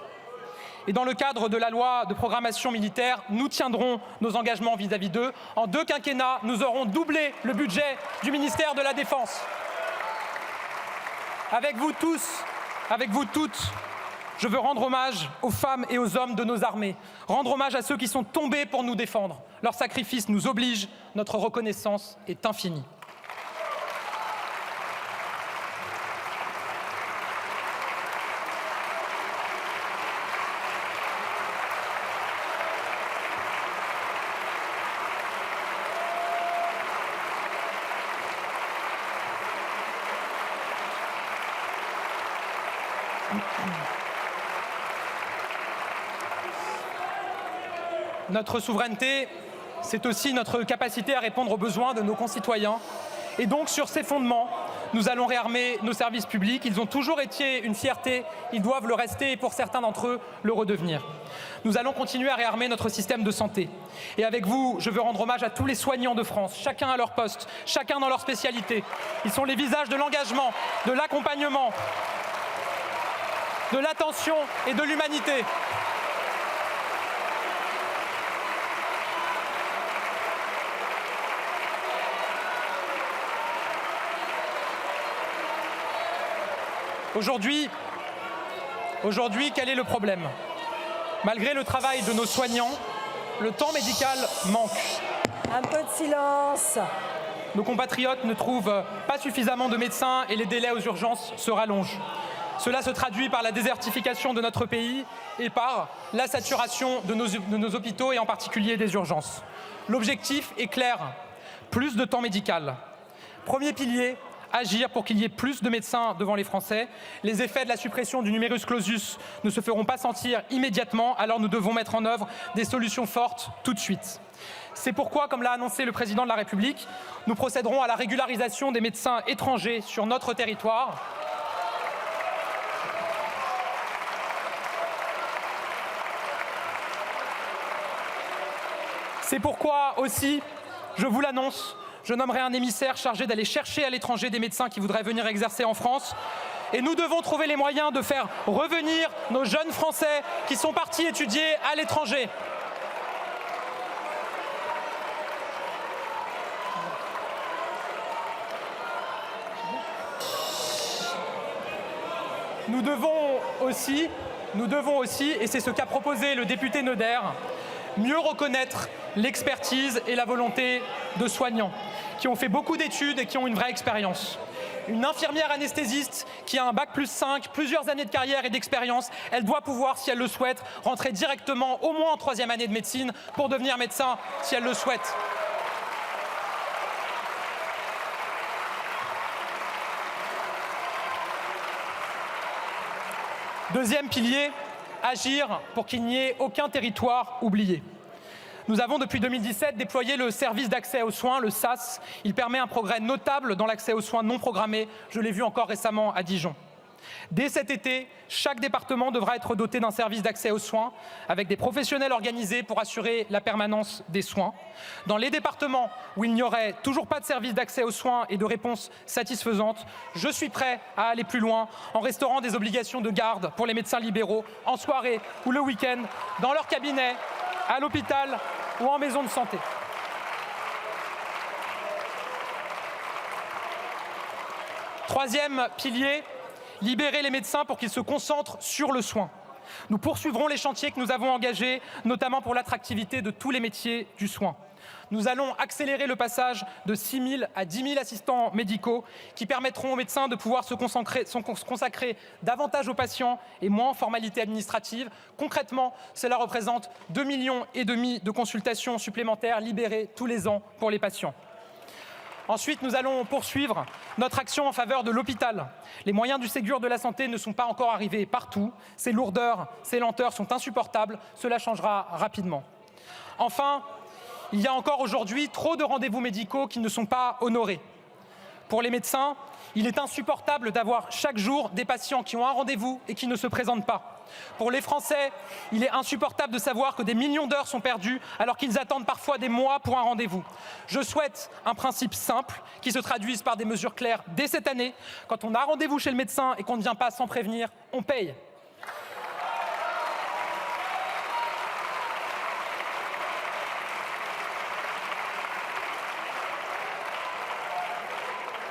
Et dans le cadre de la loi de programmation militaire, nous tiendrons nos engagements vis-à-vis d'eux. En 2 quinquennats, nous aurons doublé le budget du ministère de la Défense. Avec vous tous, avec vous toutes, je veux rendre hommage aux femmes et aux hommes de nos armées, rendre hommage à ceux qui sont tombés pour nous défendre. Leur sacrifice nous oblige, notre reconnaissance est infinie. Notre souveraineté, c'est aussi notre capacité à répondre aux besoins de nos concitoyens. Et donc, sur ces fondements, nous allons réarmer nos services publics. Ils ont toujours été une fierté, ils doivent le rester et pour certains d'entre eux, le redevenir. Nous allons continuer à réarmer notre système de santé. Et avec vous, je veux rendre hommage à tous les soignants de France, chacun à leur poste, chacun dans leur spécialité. Ils sont les visages de l'engagement, de l'accompagnement, de l'attention et de l'humanité. Aujourd'hui, quel est le problème? Malgré le travail de nos soignants, le temps médical manque. Un peu de silence. Nos compatriotes ne trouvent pas suffisamment de médecins et les délais aux urgences se rallongent. Cela se traduit par la désertification de notre pays et par la saturation de nos hôpitaux et en particulier des urgences. L'objectif est clair, plus de temps médical. Premier pilier, agir pour qu'il y ait plus de médecins devant les Français. Les effets de la suppression du numerus clausus ne se feront pas sentir immédiatement, alors nous devons mettre en œuvre des solutions fortes tout de suite. C'est pourquoi, comme l'a annoncé le président de la République, nous procéderons à la régularisation des médecins étrangers sur notre territoire. C'est pourquoi aussi, je vous l'annonce, je nommerai un émissaire chargé d'aller chercher à l'étranger des médecins qui voudraient venir exercer en France. Et nous devons trouver les moyens de faire revenir nos jeunes Français qui sont partis étudier à l'étranger. Nous devons aussi, et c'est ce qu'a proposé le député Neuder, mieux reconnaître l'expertise et la volonté de soignants qui ont fait beaucoup d'études et qui ont une vraie expérience. Une infirmière anesthésiste qui a un bac+5, plusieurs années de carrière et d'expérience, elle doit pouvoir, si elle le souhaite, rentrer directement au moins en 3e année de médecine pour devenir médecin si elle le souhaite. Deuxième pilier, agir pour qu'il n'y ait aucun territoire oublié. Nous avons depuis 2017 déployé le service d'accès aux soins, le SAS. Il permet un progrès notable dans l'accès aux soins non programmés. Je l'ai vu encore récemment à Dijon. Dès cet été, chaque département devra être doté d'un service d'accès aux soins avec des professionnels organisés pour assurer la permanence des soins. Dans les départements où il n'y aurait toujours pas de service d'accès aux soins et de réponse satisfaisante, je suis prêt à aller plus loin en restaurant des obligations de garde pour les médecins libéraux en soirée ou le week-end, dans leur cabinet, à l'hôpital ou en maison de santé. Troisième pilier, libérer les médecins pour qu'ils se concentrent sur le soin. Nous poursuivrons les chantiers que nous avons engagés, notamment pour l'attractivité de tous les métiers du soin. Nous allons accélérer le passage de 6 000 à 10 000 assistants médicaux qui permettront aux médecins de pouvoir se consacrer davantage aux patients et moins aux formalités administratives. Concrètement, cela représente 2,5 millions de consultations supplémentaires libérées tous les ans pour les patients. Ensuite, nous allons poursuivre notre action en faveur de l'hôpital. Les moyens du Ségur de la santé ne sont pas encore arrivés partout. Ces lourdeurs, ces lenteurs sont insupportables. Cela changera rapidement. Enfin, il y a encore aujourd'hui trop de rendez-vous médicaux qui ne sont pas honorés. Pour les médecins, il est insupportable d'avoir chaque jour des patients qui ont un rendez-vous et qui ne se présentent pas. Pour les Français, il est insupportable de savoir que des millions d'heures sont perdues alors qu'ils attendent parfois des mois pour un rendez-vous. Je souhaite un principe simple qui se traduise par des mesures claires dès cette année. Quand on a rendez-vous chez le médecin et qu'on ne vient pas sans prévenir, on paye.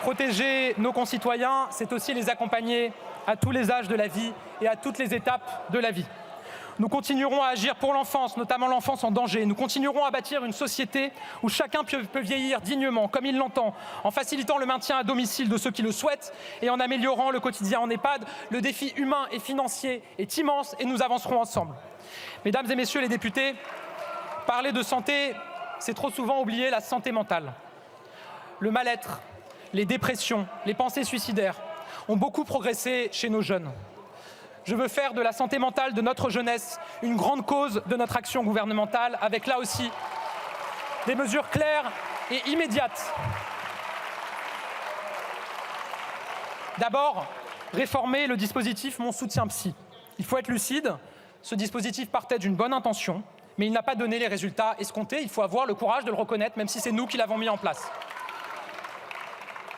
Protéger nos concitoyens, c'est aussi les accompagner à tous les âges de la vie et à toutes les étapes de la vie. Nous continuerons à agir pour l'enfance, notamment l'enfance en danger. Nous continuerons à bâtir une société où chacun peut vieillir dignement, comme il l'entend, en facilitant le maintien à domicile de ceux qui le souhaitent et en améliorant le quotidien en EHPAD. Le défi humain et financier est immense et nous avancerons ensemble. Mesdames et messieurs les députés, parler de santé, c'est trop souvent oublier la santé mentale. Le mal-être, les dépressions, les pensées suicidaires ont beaucoup progressé chez nos jeunes. Je veux faire de la santé mentale de notre jeunesse une grande cause de notre action gouvernementale, avec là aussi des mesures claires et immédiates. D'abord, réformer le dispositif Mon soutien psy. Il faut être lucide, ce dispositif partait d'une bonne intention, mais il n'a pas donné les résultats escomptés. Il faut avoir le courage de le reconnaître, même si c'est nous qui l'avons mis en place.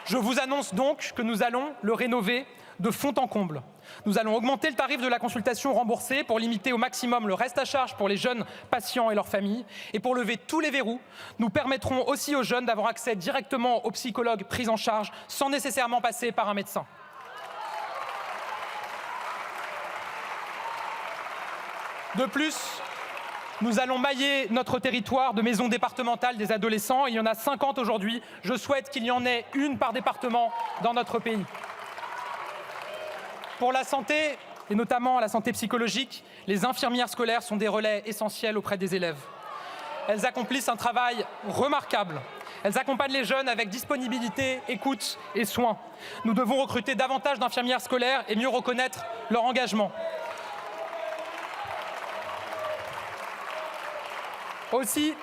Je vous annonce donc que nous allons le rénover de fond en comble. Nous allons augmenter le tarif de la consultation remboursée pour limiter au maximum le reste à charge pour les jeunes patients et leurs familles. Et pour lever tous les verrous, nous permettrons aussi aux jeunes d'avoir accès directement aux psychologues pris en charge sans nécessairement passer par un médecin. De plus, nous allons mailler notre territoire de maisons départementales des adolescents. Il y en a 50 aujourd'hui. Je souhaite qu'il y en ait une par département dans notre pays. Pour la santé, et notamment la santé psychologique, les infirmières scolaires sont des relais essentiels auprès des élèves. Elles accomplissent un travail remarquable. Elles accompagnent les jeunes avec disponibilité, écoute et soins. Nous devons recruter davantage d'infirmières scolaires et mieux reconnaître leur engagement. Aussi,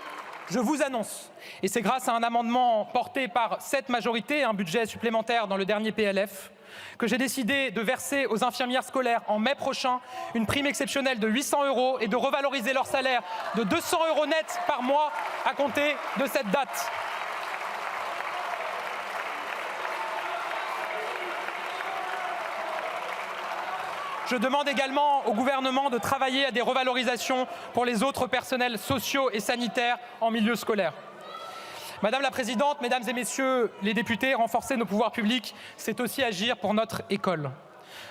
je vous annonce, et c'est grâce à un amendement porté par cette majorité, un budget supplémentaire dans le dernier PLF, que j'ai décidé de verser aux infirmières scolaires en mai prochain une prime exceptionnelle de 800 € et de revaloriser leur salaire de 200 € net par mois à compter de cette date. Je demande également au gouvernement de travailler à des revalorisations pour les autres personnels sociaux et sanitaires en milieu scolaire. Madame la Présidente, Mesdames et Messieurs les députés, renforcer nos pouvoirs publics, c'est aussi agir pour notre école.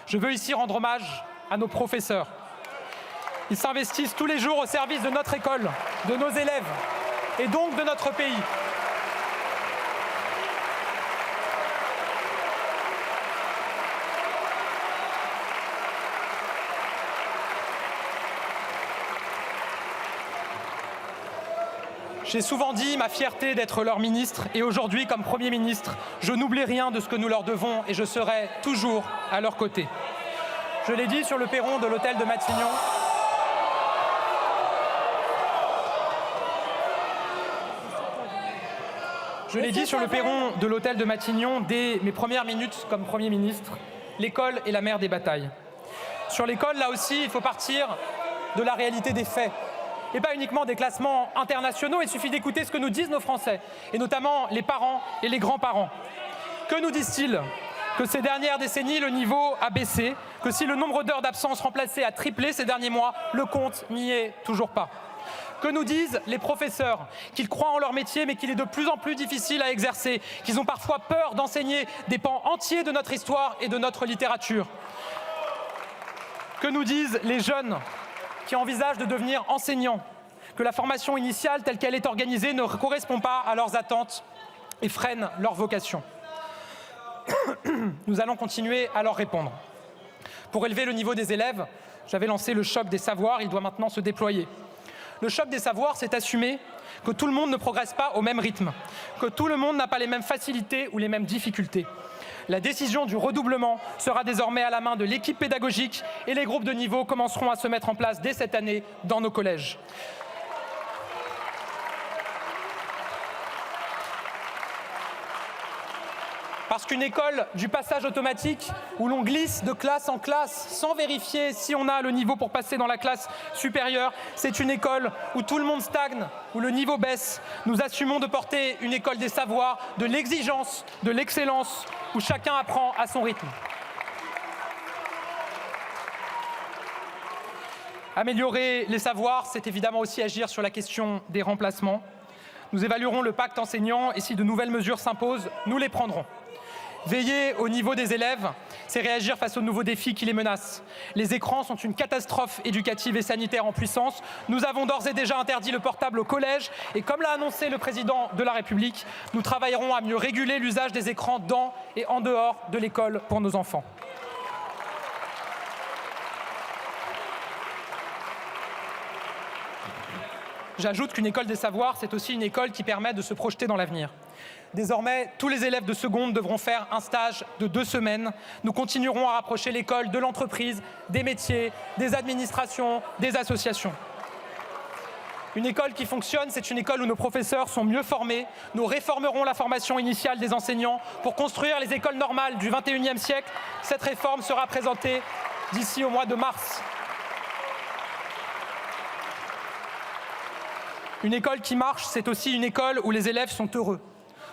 Je veux ici rendre hommage à nos professeurs. Ils s'investissent tous les jours au service de notre école, de nos élèves et donc de notre pays. J'ai souvent dit ma fierté d'être leur ministre et aujourd'hui, comme Premier ministre, je n'oublie rien de ce que nous leur devons et je serai toujours à leur côté. Je l'ai dit sur le perron de l'hôtel de Matignon. Je l'ai dit sur le perron de l'hôtel de Matignon dès mes premières minutes comme Premier ministre, l'école est la mère des batailles. Sur l'école, là aussi, il faut partir de la réalité des faits. Et pas uniquement des classements internationaux, il suffit d'écouter ce que nous disent nos Français, et notamment les parents et les grands-parents. Que nous disent-ils? Que ces dernières décennies, le niveau a baissé, que si le nombre d'heures d'absence remplacées a triplé ces derniers mois, le compte n'y est toujours pas. Que nous disent les professeurs? Qu'ils croient en leur métier, mais qu'il est de plus en plus difficile à exercer, qu'ils ont parfois peur d'enseigner des pans entiers de notre histoire et de notre littérature. Que nous disent les jeunes qui envisagent de devenir enseignants, que la formation initiale telle qu'elle est organisée ne correspond pas à leurs attentes et freine leur vocation. Nous allons continuer à leur répondre. Pour élever le niveau des élèves, j'avais lancé le choc des savoirs, il doit maintenant se déployer. Le choc des savoirs, c'est assumer que tout le monde ne progresse pas au même rythme, que tout le monde n'a pas les mêmes facilités ou les mêmes difficultés. La décision du redoublement sera désormais à la main de l'équipe pédagogique et les groupes de niveau commenceront à se mettre en place dès cette année dans nos collèges. Parce qu'une école du passage automatique, où l'on glisse de classe en classe sans vérifier si on a le niveau pour passer dans la classe supérieure, c'est une école où tout le monde stagne, où le niveau baisse. Nous assumons de porter une école des savoirs, de l'exigence, de l'excellence, où chacun apprend à son rythme. Améliorer les savoirs, c'est évidemment aussi agir sur la question des remplacements. Nous évaluerons le pacte enseignant et si de nouvelles mesures s'imposent, nous les prendrons. Veiller au niveau des élèves, c'est réagir face aux nouveaux défis qui les menacent. Les écrans sont une catastrophe éducative et sanitaire en puissance. Nous avons d'ores et déjà interdit le portable au collège et comme l'a annoncé le président de la République, nous travaillerons à mieux réguler l'usage des écrans dans et en dehors de l'école pour nos enfants. J'ajoute qu'une école des savoirs, c'est aussi une école qui permet de se projeter dans l'avenir. Désormais, tous les élèves de seconde devront faire un stage de 2 semaines. Nous continuerons à rapprocher l'école de l'entreprise, des métiers, des administrations, des associations. Une école qui fonctionne, c'est une école où nos professeurs sont mieux formés. Nous réformerons la formation initiale des enseignants pour construire les écoles normales du XXIe siècle. Cette réforme sera présentée d'ici au mois de mars. Une école qui marche, c'est aussi une école où les élèves sont heureux.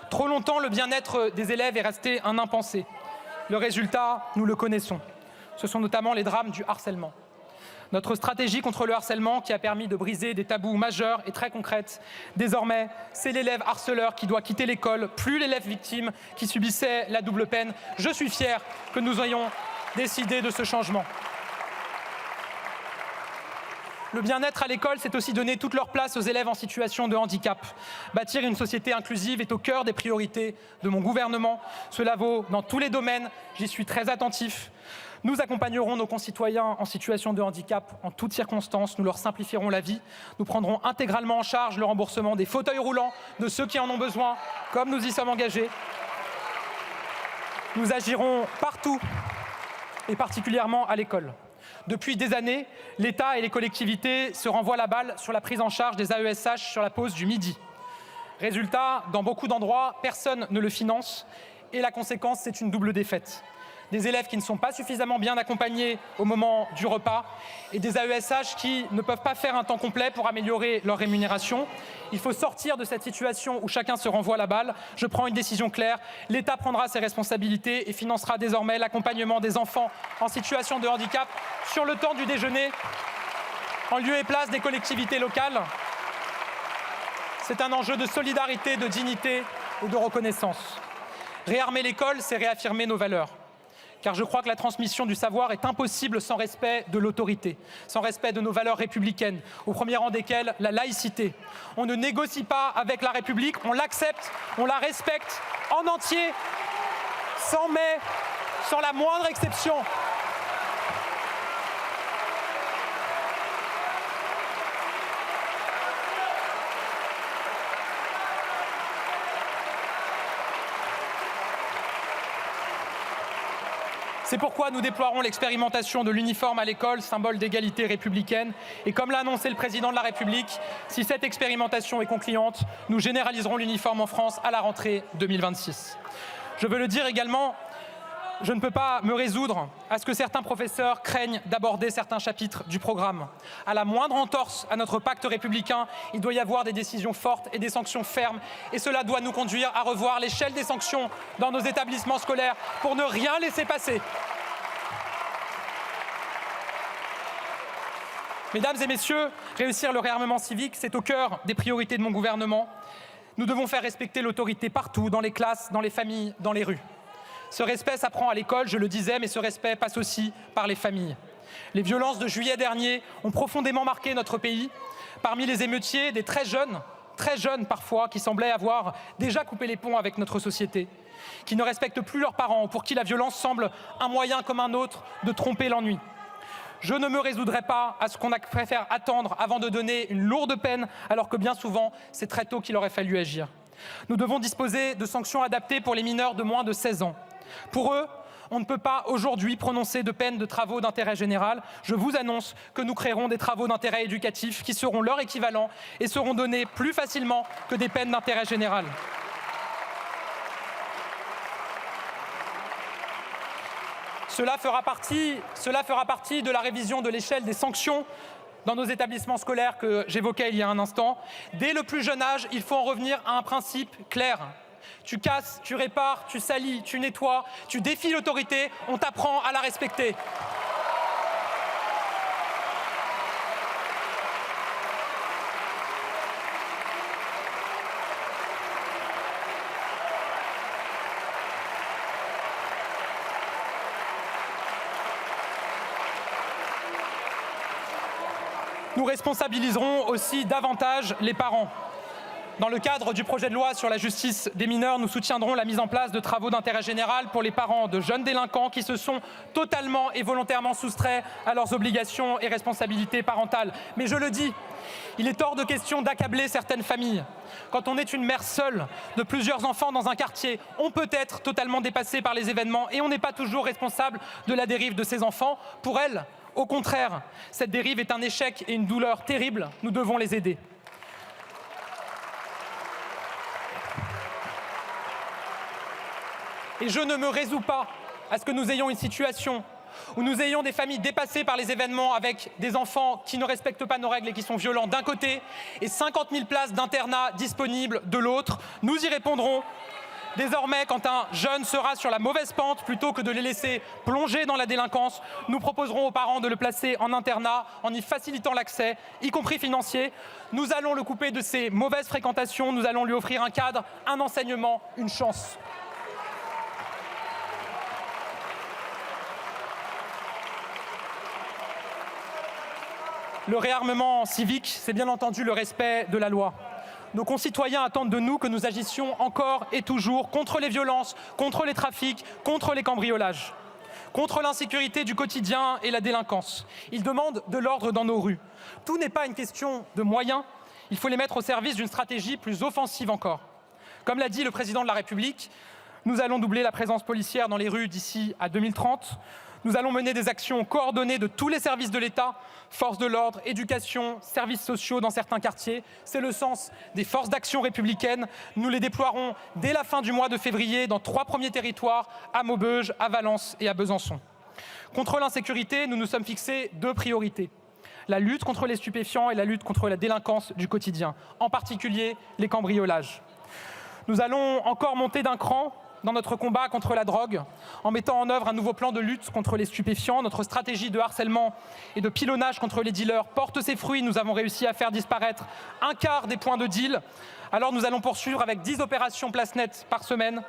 Trop longtemps, le bien-être des élèves est resté un impensé. Le résultat, nous le connaissons. Ce sont notamment les drames du harcèlement. Notre stratégie contre le harcèlement qui a permis de briser des tabous majeurs et très concrètes. Désormais, c'est l'élève harceleur qui doit quitter l'école, plus l'élève victime qui subissait la double peine. Je suis fier que nous ayons décidé de ce changement. Le bien-être à l'école, c'est aussi donner toute leur place aux élèves en situation de handicap. Bâtir une société inclusive est au cœur des priorités de mon gouvernement. Cela vaut dans tous les domaines, j'y suis très attentif. Nous accompagnerons nos concitoyens en situation de handicap en toutes circonstances. Nous leur simplifierons la vie. Nous prendrons intégralement en charge le remboursement des fauteuils roulants de ceux qui en ont besoin, comme nous y sommes engagés. Nous agirons partout et particulièrement à l'école. Depuis des années, l'État et les collectivités se renvoient la balle sur la prise en charge des AESH sur la pause du midi. Résultat, dans beaucoup d'endroits, personne ne le finance et la conséquence, c'est une double défaite. Des élèves qui ne sont pas suffisamment bien accompagnés au moment du repas et des AESH qui ne peuvent pas faire un temps complet pour améliorer leur rémunération. Il faut sortir de cette situation où chacun se renvoie la balle. Je prends une décision claire. L'État prendra ses responsabilités et financera désormais l'accompagnement des enfants en situation de handicap sur le temps du déjeuner, en lieu et place des collectivités locales. C'est un enjeu de solidarité, de dignité et de reconnaissance. Réarmer l'école, c'est réaffirmer nos valeurs. Car je crois que la transmission du savoir est impossible sans respect de l'autorité, sans respect de nos valeurs républicaines, au premier rang desquelles la laïcité. On ne négocie pas avec la République, on l'accepte, on la respecte en entier, sans mais, sans la moindre exception. C'est pourquoi nous déploierons l'expérimentation de l'uniforme à l'école, symbole d'égalité républicaine. Et comme l'a annoncé le président de la République, si cette expérimentation est concluante, nous généraliserons l'uniforme en France à la rentrée 2026. Je veux le dire également, je ne peux pas me résoudre à ce que certains professeurs craignent d'aborder certains chapitres du programme. À la moindre entorse à notre pacte républicain, il doit y avoir des décisions fortes et des sanctions fermes. Et cela doit nous conduire à revoir l'échelle des sanctions dans nos établissements scolaires pour ne rien laisser passer. Mesdames et messieurs, réussir le réarmement civique, c'est au cœur des priorités de mon gouvernement. Nous devons faire respecter l'autorité partout, dans les classes, dans les familles, dans les rues. Ce respect s'apprend à l'école, je le disais, mais ce respect passe aussi par les familles. Les violences de juillet dernier ont profondément marqué notre pays. Parmi les émeutiers, des très jeunes parfois, qui semblaient avoir déjà coupé les ponts avec notre société, qui ne respectent plus leurs parents, pour qui la violence semble un moyen comme un autre de tromper l'ennui. Je ne me résoudrai pas à ce qu'on préfère attendre avant de donner une lourde peine, alors que bien souvent, c'est très tôt qu'il aurait fallu agir. Nous devons disposer de sanctions adaptées pour les mineurs de moins de 16 ans. Pour eux, on ne peut pas aujourd'hui prononcer de peine de travaux d'intérêt général. Je vous annonce que nous créerons des travaux d'intérêt éducatif qui seront leur équivalent et seront donnés plus facilement que des peines d'intérêt général. Cela fera partie de la révision de l'échelle des sanctions dans nos établissements scolaires que j'évoquais il y a un instant. Dès le plus jeune âge, il faut en revenir à un principe clair. Tu casses, tu répares, tu salis, tu nettoies, tu défies l'autorité, on t'apprend à la respecter. Nous responsabiliserons aussi davantage les parents. Dans le cadre du projet de loi sur la justice des mineurs, nous soutiendrons la mise en place de travaux d'intérêt général pour les parents de jeunes délinquants qui se sont totalement et volontairement soustraits à leurs obligations et responsabilités parentales. Mais je le dis, il est hors de question d'accabler certaines familles. Quand on est une mère seule de plusieurs enfants dans un quartier, on peut être totalement dépassé par les événements et on n'est pas toujours responsable de la dérive de ses enfants. Pour elles, au contraire, cette dérive est un échec et une douleur terrible. Nous devons les aider. Et je ne me résous pas à ce que nous ayons une situation où nous ayons des familles dépassées par les événements avec des enfants qui ne respectent pas nos règles et qui sont violents d'un côté et 50 000 places d'internat disponibles de l'autre. Nous y répondrons. Désormais, quand un jeune sera sur la mauvaise pente, plutôt que de les laisser plonger dans la délinquance, nous proposerons aux parents de le placer en internat en y facilitant l'accès, y compris financier. Nous allons le couper de ses mauvaises fréquentations, nous allons lui offrir un cadre, un enseignement, une chance. Le réarmement civique, c'est bien entendu le respect de la loi. Nos concitoyens attendent de nous que nous agissions encore et toujours contre les violences, contre les trafics, contre les cambriolages, contre l'insécurité du quotidien et la délinquance. Ils demandent de l'ordre dans nos rues. Tout n'est pas une question de moyens, il faut les mettre au service d'une stratégie plus offensive encore. Comme l'a dit le président de la République, nous allons doubler la présence policière dans les rues d'ici à 2030. Nous allons mener des actions coordonnées de tous les services de l'État, forces de l'ordre, éducation, services sociaux dans certains quartiers. C'est le sens des forces d'action républicaines. Nous les déploierons dès la fin du mois de février dans 3 premiers territoires, à Maubeuge, à Valence et à Besançon. Contre l'insécurité, nous nous sommes fixés 2 priorités. La lutte contre les stupéfiants et la lutte contre la délinquance du quotidien, en particulier les cambriolages. Nous allons encore monter d'un cran dans notre combat contre la drogue, en mettant en œuvre un nouveau plan de lutte contre les stupéfiants. Notre stratégie de harcèlement et de pilonnage contre les dealers porte ses fruits. Nous avons réussi à faire disparaître 1/4 des points de deal. Alors nous allons poursuivre avec 10 opérations place nette par semaine.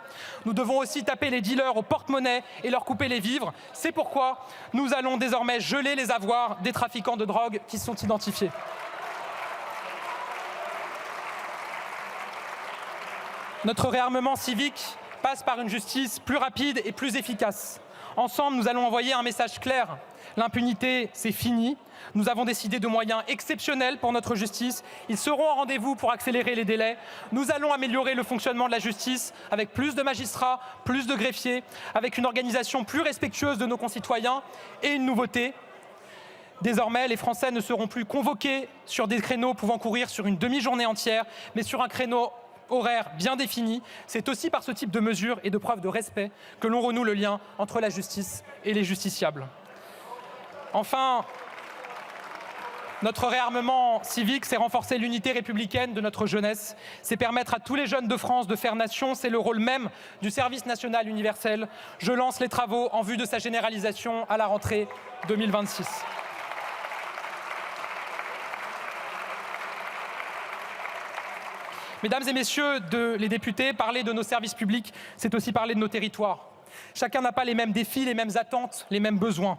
Nous devons aussi taper les dealers au porte-monnaie et leur couper les vivres. C'est pourquoi nous allons désormais geler les avoirs des trafiquants de drogue qui sont identifiés. Notre réarmement civique passe par une justice plus rapide et plus efficace. Ensemble, nous allons envoyer un message clair. L'impunité, c'est fini. Nous avons décidé de moyens exceptionnels pour notre justice. Ils seront au rendez-vous pour accélérer les délais. Nous allons améliorer le fonctionnement de la justice avec plus de magistrats, plus de greffiers, avec une organisation plus respectueuse de nos concitoyens et une nouveauté. Désormais, les Français ne seront plus convoqués sur des créneaux pouvant courir sur une demi-journée entière, mais sur un créneau horaire bien défini. C'est aussi par ce type de mesures et de preuves de respect que l'on renoue le lien entre la justice et les justiciables. Enfin, notre réarmement civique, c'est renforcer l'unité républicaine de notre jeunesse, c'est permettre à tous les jeunes de France de faire nation, c'est le rôle même du service national universel. Je lance les travaux en vue de sa généralisation à la rentrée 2026. Mesdames et messieurs les députés, parler de nos services publics, c'est aussi parler de nos territoires. Chacun n'a pas les mêmes défis, les mêmes attentes, les mêmes besoins.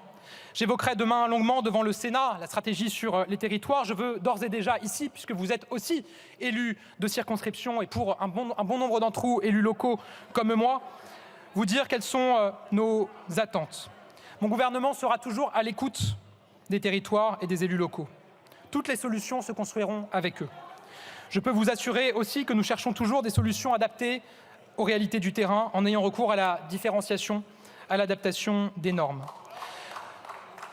J'évoquerai demain longuement devant le Sénat la stratégie sur les territoires. Je veux d'ores et déjà ici, puisque vous êtes aussi élus de circonscription et pour un bon nombre d'entre vous, élus locaux comme moi, vous dire quelles sont nos attentes. Mon gouvernement sera toujours à l'écoute des territoires et des élus locaux. Toutes les solutions se construiront avec eux. Je peux vous assurer aussi que nous cherchons toujours des solutions adaptées aux réalités du terrain en ayant recours à la différenciation, à l'adaptation des normes.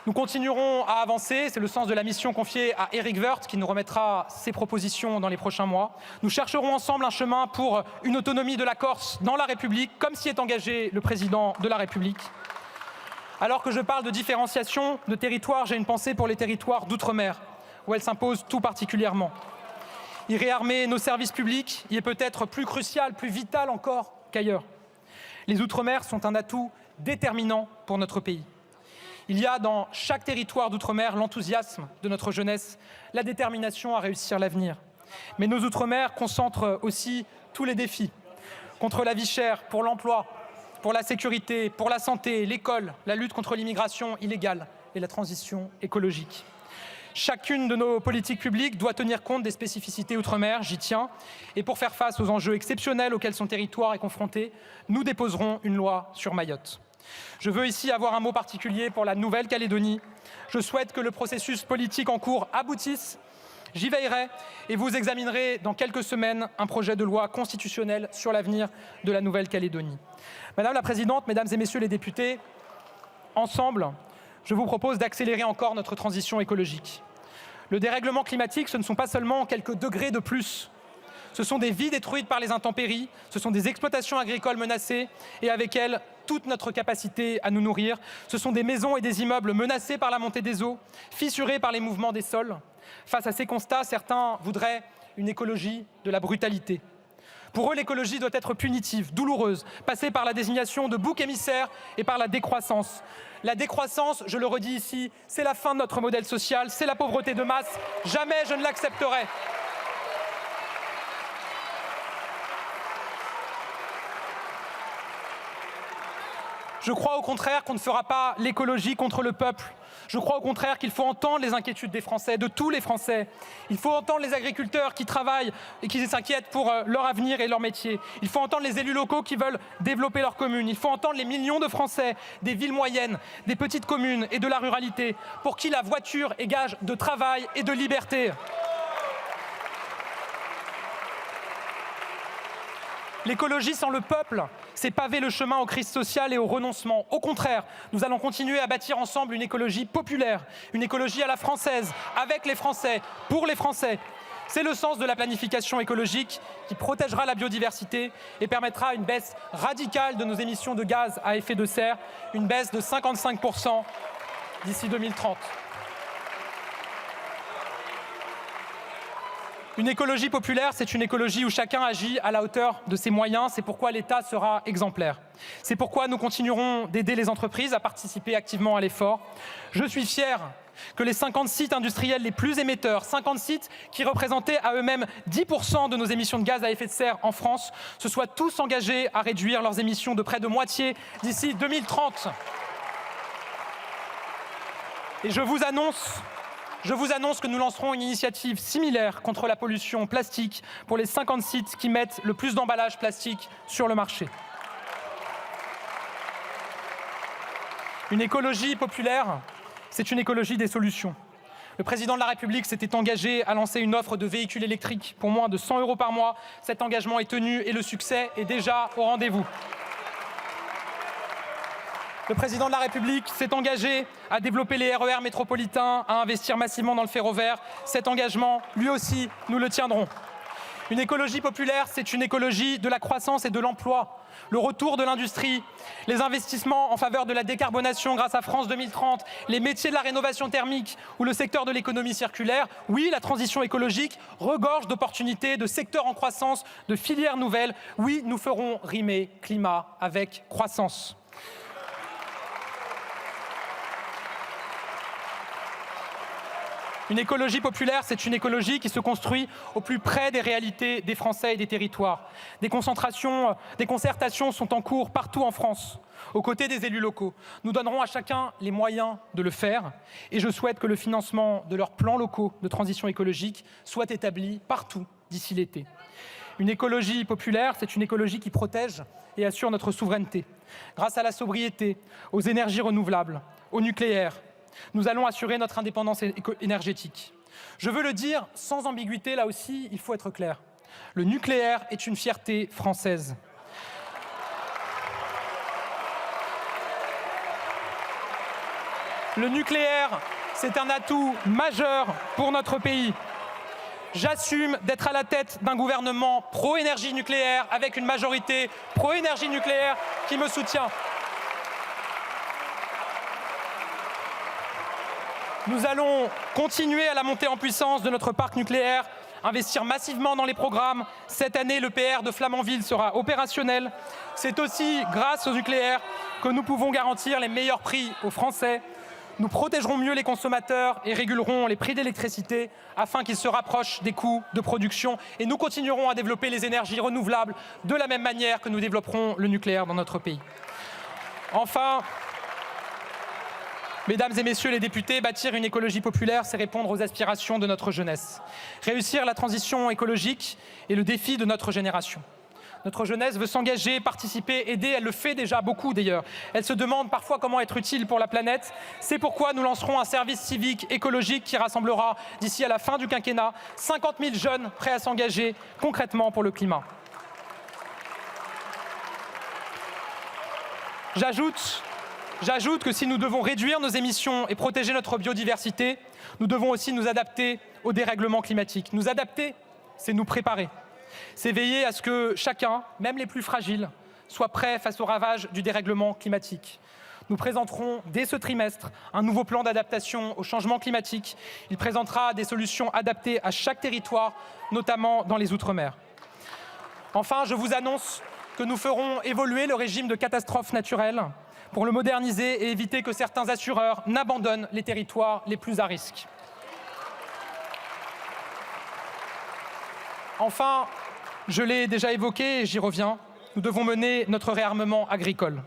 Nous continuerons à avancer, c'est le sens de la mission confiée à Éric Woerth qui nous remettra ses propositions dans les prochains mois. Nous chercherons ensemble un chemin pour une autonomie de la Corse dans la République, comme s'y est engagé le président de la République. Alors que je parle de différenciation de territoire, j'ai une pensée pour les territoires d'outre-mer, où elle s'impose tout particulièrement. Y réarmer nos services publics y est peut-être plus crucial, plus vital encore qu'ailleurs. Les Outre-mer sont un atout déterminant pour notre pays. Il y a dans chaque territoire d'outre-mer l'enthousiasme de notre jeunesse, la détermination à réussir l'avenir. Mais nos Outre-mer concentrent aussi tous les défis. Contre la vie chère, pour l'emploi, pour la sécurité, pour la santé, l'école, la lutte contre l'immigration illégale et la transition écologique. Chacune de nos politiques publiques doit tenir compte des spécificités outre-mer, j'y tiens. Et pour faire face aux enjeux exceptionnels auxquels son territoire est confronté, nous déposerons une loi sur Mayotte. Je veux ici avoir un mot particulier pour la Nouvelle-Calédonie. Je souhaite que le processus politique en cours aboutisse. J'y veillerai et vous examinerez dans quelques semaines un projet de loi constitutionnelle sur l'avenir de la Nouvelle-Calédonie. Madame la Présidente, Mesdames et Messieurs les députés, ensemble, je vous propose d'accélérer encore notre transition écologique. Le dérèglement climatique, ce ne sont pas seulement quelques degrés de plus. Ce sont des vies détruites par les intempéries, ce sont des exploitations agricoles menacées et avec elles, toute notre capacité à nous nourrir. Ce sont des maisons et des immeubles menacés par la montée des eaux, fissurés par les mouvements des sols. Face à ces constats, certains voudraient une écologie de la brutalité. Pour eux, l'écologie doit être punitive, douloureuse, passer par la désignation de boucs émissaires et par la décroissance. La décroissance, je le redis ici, c'est la fin de notre modèle social, c'est la pauvreté de masse. Jamais je ne l'accepterai. Je crois au contraire qu'on ne fera pas l'écologie contre le peuple. Je crois au contraire qu'il faut entendre les inquiétudes des Français, de tous les Français. Il faut entendre les agriculteurs qui travaillent et qui s'inquiètent pour leur avenir et leur métier. Il faut entendre les élus locaux qui veulent développer leur commune. Il faut entendre les millions de Français des villes moyennes, des petites communes et de la ruralité, pour qui la voiture est gage de travail et de liberté. L'écologie sans le peuple, c'est paver le chemin aux crises sociales et au renoncement. Au contraire, nous allons continuer à bâtir ensemble une écologie populaire, une écologie à la française, avec les Français, pour les Français. C'est le sens de la planification écologique qui protégera la biodiversité et permettra une baisse radicale de nos émissions de gaz à effet de serre, une baisse de 55% d'ici 2030. Une écologie populaire, c'est une écologie où chacun agit à la hauteur de ses moyens. C'est pourquoi l'État sera exemplaire. C'est pourquoi nous continuerons d'aider les entreprises à participer activement à l'effort. Je suis fier que les 50 sites industriels les plus émetteurs, 50 sites qui représentaient à eux-mêmes 10% de nos émissions de gaz à effet de serre en France, se soient tous engagés à réduire leurs émissions de près de moitié d'ici 2030. Et je vous annonce que nous lancerons une initiative similaire contre la pollution plastique pour les 50 sites qui mettent le plus d'emballages plastiques sur le marché. Une écologie populaire, c'est une écologie des solutions. Le président de la République s'était engagé à lancer une offre de véhicules électriques pour moins de 100 € par mois. Cet engagement est tenu et le succès est déjà au rendez-vous. Le président de la République s'est engagé à développer les RER métropolitains, à investir massivement dans le ferroviaire. Cet engagement, lui aussi, nous le tiendrons. Une écologie populaire, c'est une écologie de la croissance et de l'emploi. Le retour de l'industrie, les investissements en faveur de la décarbonation grâce à France 2030, les métiers de la rénovation thermique ou le secteur de l'économie circulaire. Oui, la transition écologique regorge d'opportunités, de secteurs en croissance, de filières nouvelles. Oui, nous ferons rimer climat avec croissance. Une écologie populaire, c'est une écologie qui se construit au plus près des réalités des Français et des territoires. Des concertations sont en cours partout en France, aux côtés des élus locaux. Nous donnerons à chacun les moyens de le faire et je souhaite que le financement de leurs plans locaux de transition écologique soit établi partout d'ici l'été. Une écologie populaire, c'est une écologie qui protège et assure notre souveraineté. Grâce à la sobriété, aux énergies renouvelables, au nucléaire, nous allons assurer notre indépendance énergétique. Je veux le dire sans ambiguïté, là aussi, il faut être clair. Le nucléaire est une fierté française. Le nucléaire, c'est un atout majeur pour notre pays. J'assume d'être à la tête d'un gouvernement pro-énergie nucléaire avec une majorité pro-énergie nucléaire qui me soutient. Nous allons continuer à la montée en puissance de notre parc nucléaire, investir massivement dans les programmes. Cette année, l'EPR de Flamanville sera opérationnel. C'est aussi grâce au nucléaire que nous pouvons garantir les meilleurs prix aux Français. Nous protégerons mieux les consommateurs et régulerons les prix d'électricité afin qu'ils se rapprochent des coûts de production. Et nous continuerons à développer les énergies renouvelables de la même manière que nous développerons le nucléaire dans notre pays. Enfin, Mesdames et messieurs les députés, bâtir une écologie populaire, c'est répondre aux aspirations de notre jeunesse. Réussir la transition écologique est le défi de notre génération. Notre jeunesse veut s'engager, participer, aider, elle le fait déjà beaucoup d'ailleurs. Elle se demande parfois comment être utile pour la planète. C'est pourquoi nous lancerons un service civique écologique qui rassemblera d'ici à la fin du quinquennat 50 000 jeunes prêts à s'engager concrètement pour le climat. J'ajoute que si nous devons réduire nos émissions et protéger notre biodiversité, nous devons aussi nous adapter au dérèglement climatique. Nous adapter, c'est nous préparer. C'est veiller à ce que chacun, même les plus fragiles, soit prêt face aux ravages du dérèglement climatique. Nous présenterons dès ce trimestre un nouveau plan d'adaptation au changement climatique. Il présentera des solutions adaptées à chaque territoire, notamment dans les Outre-mer. Enfin, je vous annonce que nous ferons évoluer le régime de catastrophes naturelles pour le moderniser et éviter que certains assureurs n'abandonnent les territoires les plus à risque. Enfin, je l'ai déjà évoqué et j'y reviens, nous devons mener notre réarmement agricole.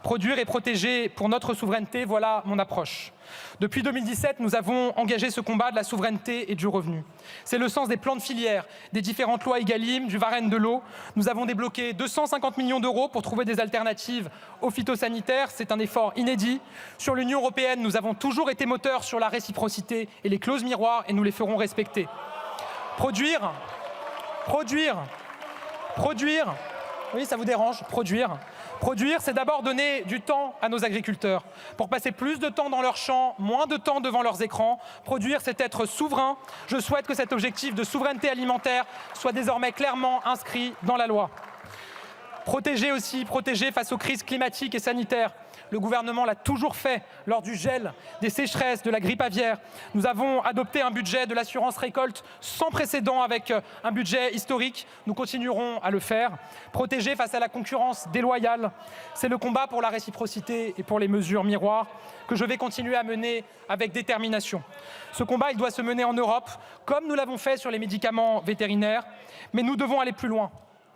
Produire et protéger pour notre souveraineté, voilà mon approche. Depuis 2017, nous avons engagé ce combat de la souveraineté et du revenu. C'est le sens des plans de filière, des différentes lois Egalim, du Varenne de l'eau. Nous avons débloqué 250 millions d'euros pour trouver des alternatives aux phytosanitaires. C'est un effort inédit. Sur l'Union européenne, nous avons toujours été moteurs sur la réciprocité et les clauses miroirs et nous les ferons respecter. Produire, oui, ça vous dérange, Produire, c'est d'abord donner du temps à nos agriculteurs pour passer plus de temps dans leurs champs, moins de temps devant leurs écrans. Produire, c'est être souverain. Je souhaite que cet objectif de souveraineté alimentaire soit désormais clairement inscrit dans la loi. Protéger aussi, protéger face aux crises climatiques et sanitaires. Le gouvernement l'a toujours fait lors du gel, des sécheresses, de la grippe aviaire. Nous avons adopté un budget de l'assurance récolte sans précédent avec un budget historique. Nous continuerons à le faire. Protéger face à la concurrence déloyale, c'est le combat pour la réciprocité et pour les mesures miroirs que je vais continuer à mener avec détermination. Ce combat, il doit se mener en Europe, comme nous l'avons fait sur les médicaments vétérinaires. Mais nous devons aller plus loin,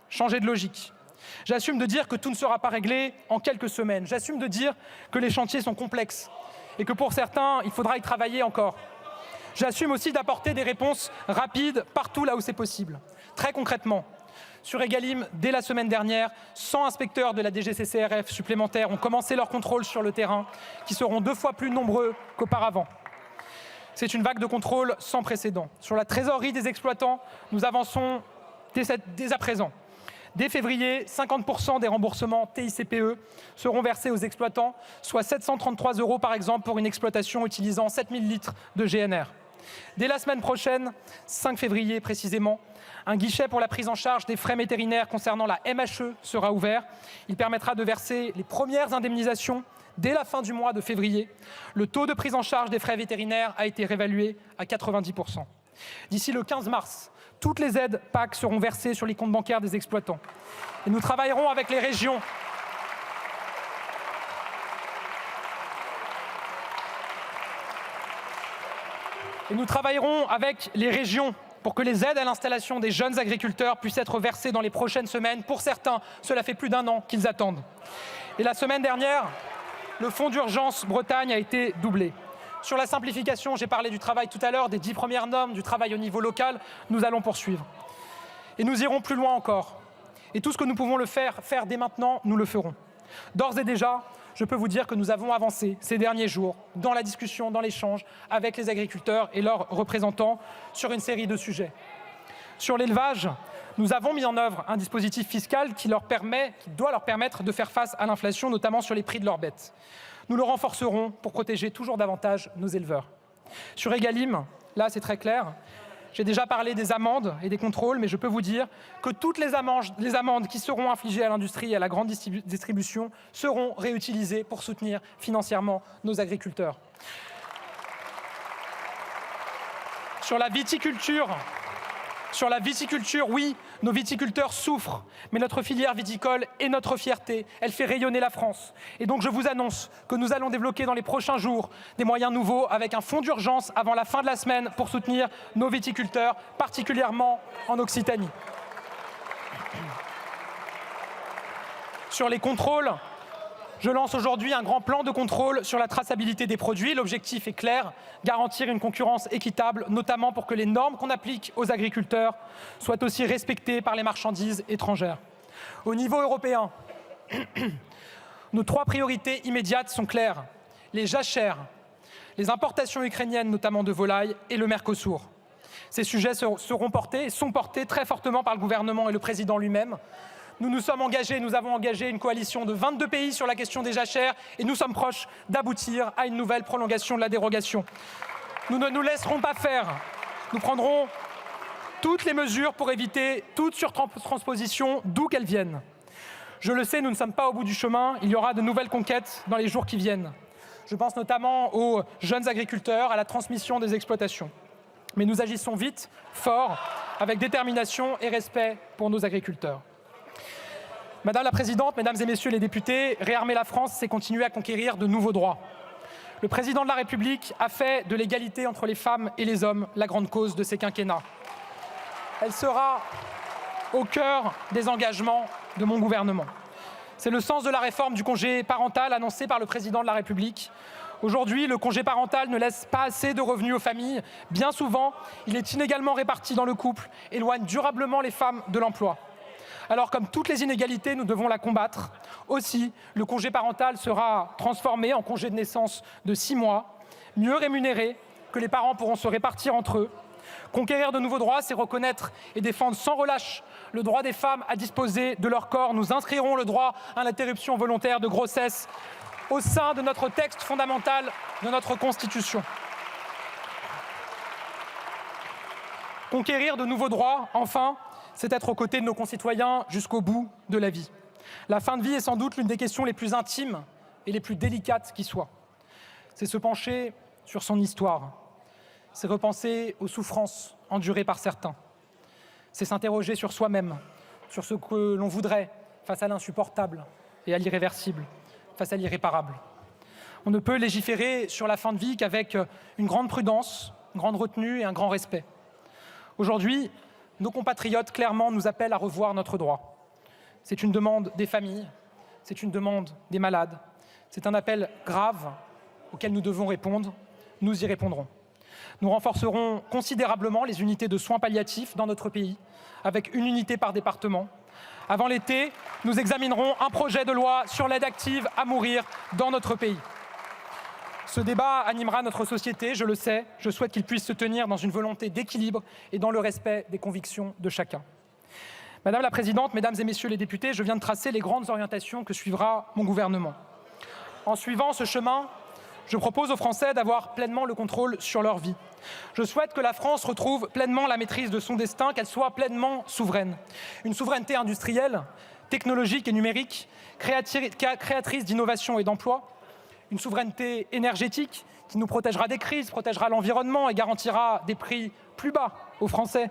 changer de logique. J'assume de dire que tout ne sera pas réglé en quelques semaines. J'assume de dire que les chantiers sont complexes et que pour certains, il faudra y travailler encore. J'assume aussi d'apporter des réponses rapides partout là où c'est possible. Très concrètement, sur Egalim, dès la semaine dernière, 100 inspecteurs de la DGCCRF supplémentaires ont commencé leur contrôle sur le terrain, qui seront 2 fois plus nombreux qu'auparavant. C'est une vague de contrôle sans précédent. Sur la trésorerie des exploitants, nous avançons dès à présent. Dès février, 50% des remboursements TICPE seront versés aux exploitants, soit 733 € par exemple pour une exploitation utilisant 7000 litres de GNR. Dès la semaine prochaine, 5 février précisément, un guichet pour la prise en charge des frais vétérinaires concernant la MHE sera ouvert. Il permettra de verser les premières indemnisations dès la fin du mois de février. Le taux de prise en charge des frais vétérinaires a été réévalué à 90%. D'ici le 15 mars, toutes les aides PAC seront versées sur les comptes bancaires des exploitants. Et nous travaillerons avec les régions. Pour que les aides à l'installation des jeunes agriculteurs puissent être versées dans les prochaines semaines. Pour certains, cela fait plus d'1 an qu'ils attendent. Et la semaine dernière, le fonds d'urgence Bretagne a été doublé. Sur la simplification, j'ai parlé du travail tout à l'heure, des 10 premières normes, du travail au niveau local. Nous allons poursuivre. Et nous irons plus loin encore. Et tout ce que nous pouvons faire dès maintenant, nous le ferons. D'ores et déjà, je peux vous dire que nous avons avancé ces derniers jours dans la discussion, dans l'échange avec les agriculteurs et leurs représentants sur une série de sujets. Sur l'élevage, nous avons mis en œuvre un dispositif fiscal qui doit leur permettre de faire face à l'inflation, notamment sur les prix de leurs bêtes. Nous le renforcerons pour protéger toujours davantage nos éleveurs. Sur Egalim, là c'est très clair, j'ai déjà parlé des amendes et des contrôles, mais je peux vous dire que toutes les amendes qui seront infligées à l'industrie et à la grande distribution seront réutilisées pour soutenir financièrement nos agriculteurs. Sur la viticulture, oui, nos viticulteurs souffrent, mais notre filière viticole est notre fierté. Elle fait rayonner la France. Et donc je vous annonce que nous allons débloquer dans les prochains jours des moyens nouveaux avec un fonds d'urgence avant la fin de la semaine pour soutenir nos viticulteurs, particulièrement en Occitanie. Sur les contrôles, Je lance aujourd'hui un grand plan de contrôle sur la traçabilité des produits. L'objectif est clair, garantir une concurrence équitable, notamment pour que les normes qu'on applique aux agriculteurs soient aussi respectées par les marchandises étrangères. Au niveau européen, nos 3 priorités immédiates sont claires. Les jachères, les importations ukrainiennes, notamment de volailles, et le Mercosur. Ces sujets seront portés et sont portés très fortement par le gouvernement et le président lui-même. Nous avons engagé une coalition de 22 pays sur la question des jachères et nous sommes proches d'aboutir à une nouvelle prolongation de la dérogation. Nous ne nous laisserons pas faire. Nous prendrons toutes les mesures pour éviter toute surtransposition, d'où qu'elle vienne. Je le sais, nous ne sommes pas au bout du chemin. Il y aura de nouvelles conquêtes dans les jours qui viennent. Je pense notamment aux jeunes agriculteurs, à la transmission des exploitations. Mais nous agissons vite, fort, avec détermination et respect pour nos agriculteurs. Madame la Présidente, Mesdames et Messieurs les députés, réarmer la France, c'est continuer à conquérir de nouveaux droits. Le Président de la République a fait de l'égalité entre les femmes et les hommes la grande cause de ces quinquennats. Elle sera au cœur des engagements de mon gouvernement. C'est le sens de la réforme du congé parental annoncée par le Président de la République. Aujourd'hui, le congé parental ne laisse pas assez de revenus aux familles. Bien souvent, il est inégalement réparti dans le couple, éloigne durablement les femmes de l'emploi. Alors, comme toutes les inégalités, nous devons la combattre. Aussi, le congé parental sera transformé en congé de naissance de 6 mois, mieux rémunéré, que les parents pourront se répartir entre eux. Conquérir de nouveaux droits, c'est reconnaître et défendre sans relâche le droit des femmes à disposer de leur corps. Nous inscrirons le droit à l'interruption volontaire de grossesse au sein de notre texte fondamental de notre Constitution. Conquérir de nouveaux droits, enfin, c'est être aux côtés de nos concitoyens jusqu'au bout de la vie. La fin de vie est sans doute l'une des questions les plus intimes et les plus délicates qui soient. C'est se pencher sur son histoire, c'est repenser aux souffrances endurées par certains, c'est s'interroger sur soi-même, sur ce que l'on voudrait face à l'insupportable et à l'irréversible, face à l'irréparable. On ne peut légiférer sur la fin de vie qu'avec une grande prudence, une grande retenue et un grand respect. Aujourd'hui, nos compatriotes, clairement, nous appellent à revoir notre droit. C'est une demande des familles, c'est une demande des malades, c'est un appel grave auquel nous devons répondre. Nous y répondrons. Nous renforcerons considérablement les unités de soins palliatifs dans notre pays, avec une unité par département. Avant l'été, nous examinerons un projet de loi sur l'aide active à mourir dans notre pays. Ce débat animera notre société, je le sais. Je souhaite qu'il puisse se tenir dans une volonté d'équilibre et dans le respect des convictions de chacun. Madame la Présidente, Mesdames et Messieurs les députés, je viens de tracer les grandes orientations que suivra mon gouvernement. En suivant ce chemin, je propose aux Français d'avoir pleinement le contrôle sur leur vie. Je souhaite que la France retrouve pleinement la maîtrise de son destin, qu'elle soit pleinement souveraine. Une souveraineté industrielle, technologique et numérique, créatrice d'innovation et d'emplois. Une souveraineté énergétique qui nous protégera des crises, protégera l'environnement et garantira des prix plus bas aux Français.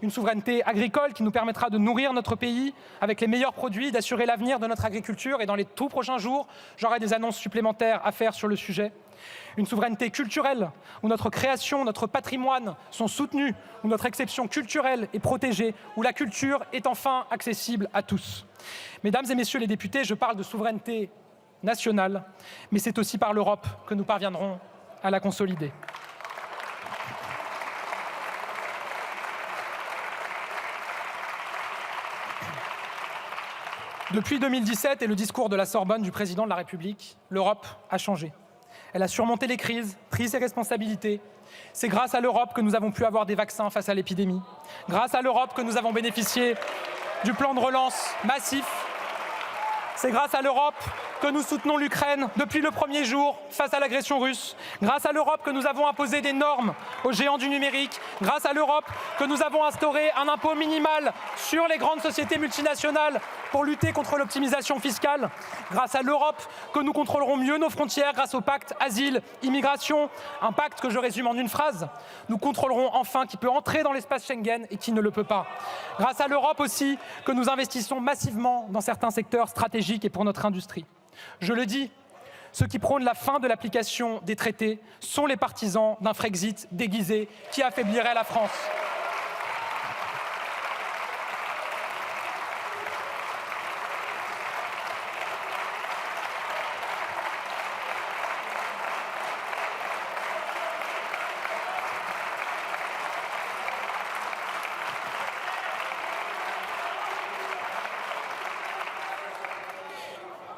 Une souveraineté agricole qui nous permettra de nourrir notre pays avec les meilleurs produits, d'assurer l'avenir de notre agriculture. Et dans les tout prochains jours, j'aurai des annonces supplémentaires à faire sur le sujet. Une souveraineté culturelle où notre création, notre patrimoine sont soutenus, où notre exception culturelle est protégée, où la culture est enfin accessible à tous. Mesdames et Messieurs les députés, je parle de souveraineté nationale, mais c'est aussi par l'Europe que nous parviendrons à la consolider. Depuis 2017 et le discours de la Sorbonne du président de la République, l'Europe a changé. Elle a surmonté les crises, pris ses responsabilités. C'est grâce à l'Europe que nous avons pu avoir des vaccins face à l'épidémie. Grâce à l'Europe que nous avons bénéficié du plan de relance massif. C'est grâce à l'Europe que nous soutenons l'Ukraine depuis le premier jour face à l'agression russe. Grâce à l'Europe que nous avons imposé des normes aux géants du numérique. Grâce à l'Europe que nous avons instauré un impôt minimal sur les grandes sociétés multinationales pour lutter contre l'optimisation fiscale. Grâce à l'Europe que nous contrôlerons mieux nos frontières grâce au pacte asile-immigration. Un pacte que je résume en une phrase. Nous contrôlerons enfin qui peut entrer dans l'espace Schengen et qui ne le peut pas. Grâce à l'Europe aussi que nous investissons massivement dans certains secteurs stratégiques et pour notre industrie. Je le dis, ceux qui prônent la fin de l'application des traités sont les partisans d'un Frexit déguisé qui affaiblirait la France.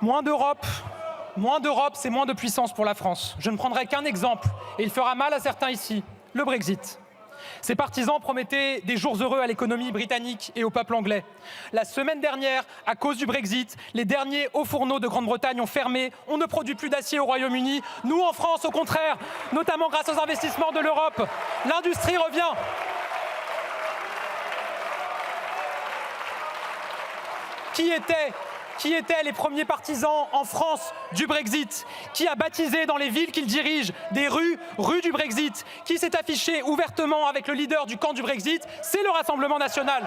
Moins d'Europe, c'est moins de puissance pour la France. Je ne prendrai qu'un exemple, et il fera mal à certains ici, le Brexit. Ses partisans promettaient des jours heureux à l'économie britannique et au peuple anglais. La semaine dernière, à cause du Brexit, les derniers hauts fourneaux de Grande-Bretagne ont fermé. On ne produit plus d'acier au Royaume-Uni. Nous, en France, au contraire, notamment grâce aux investissements de l'Europe, l'industrie revient. Qui étaient les premiers partisans en France du Brexit? Qui a baptisé dans les villes qu'il dirige des rues du Brexit? Qui s'est affiché ouvertement avec le leader du camp du Brexit? C'est le Rassemblement national.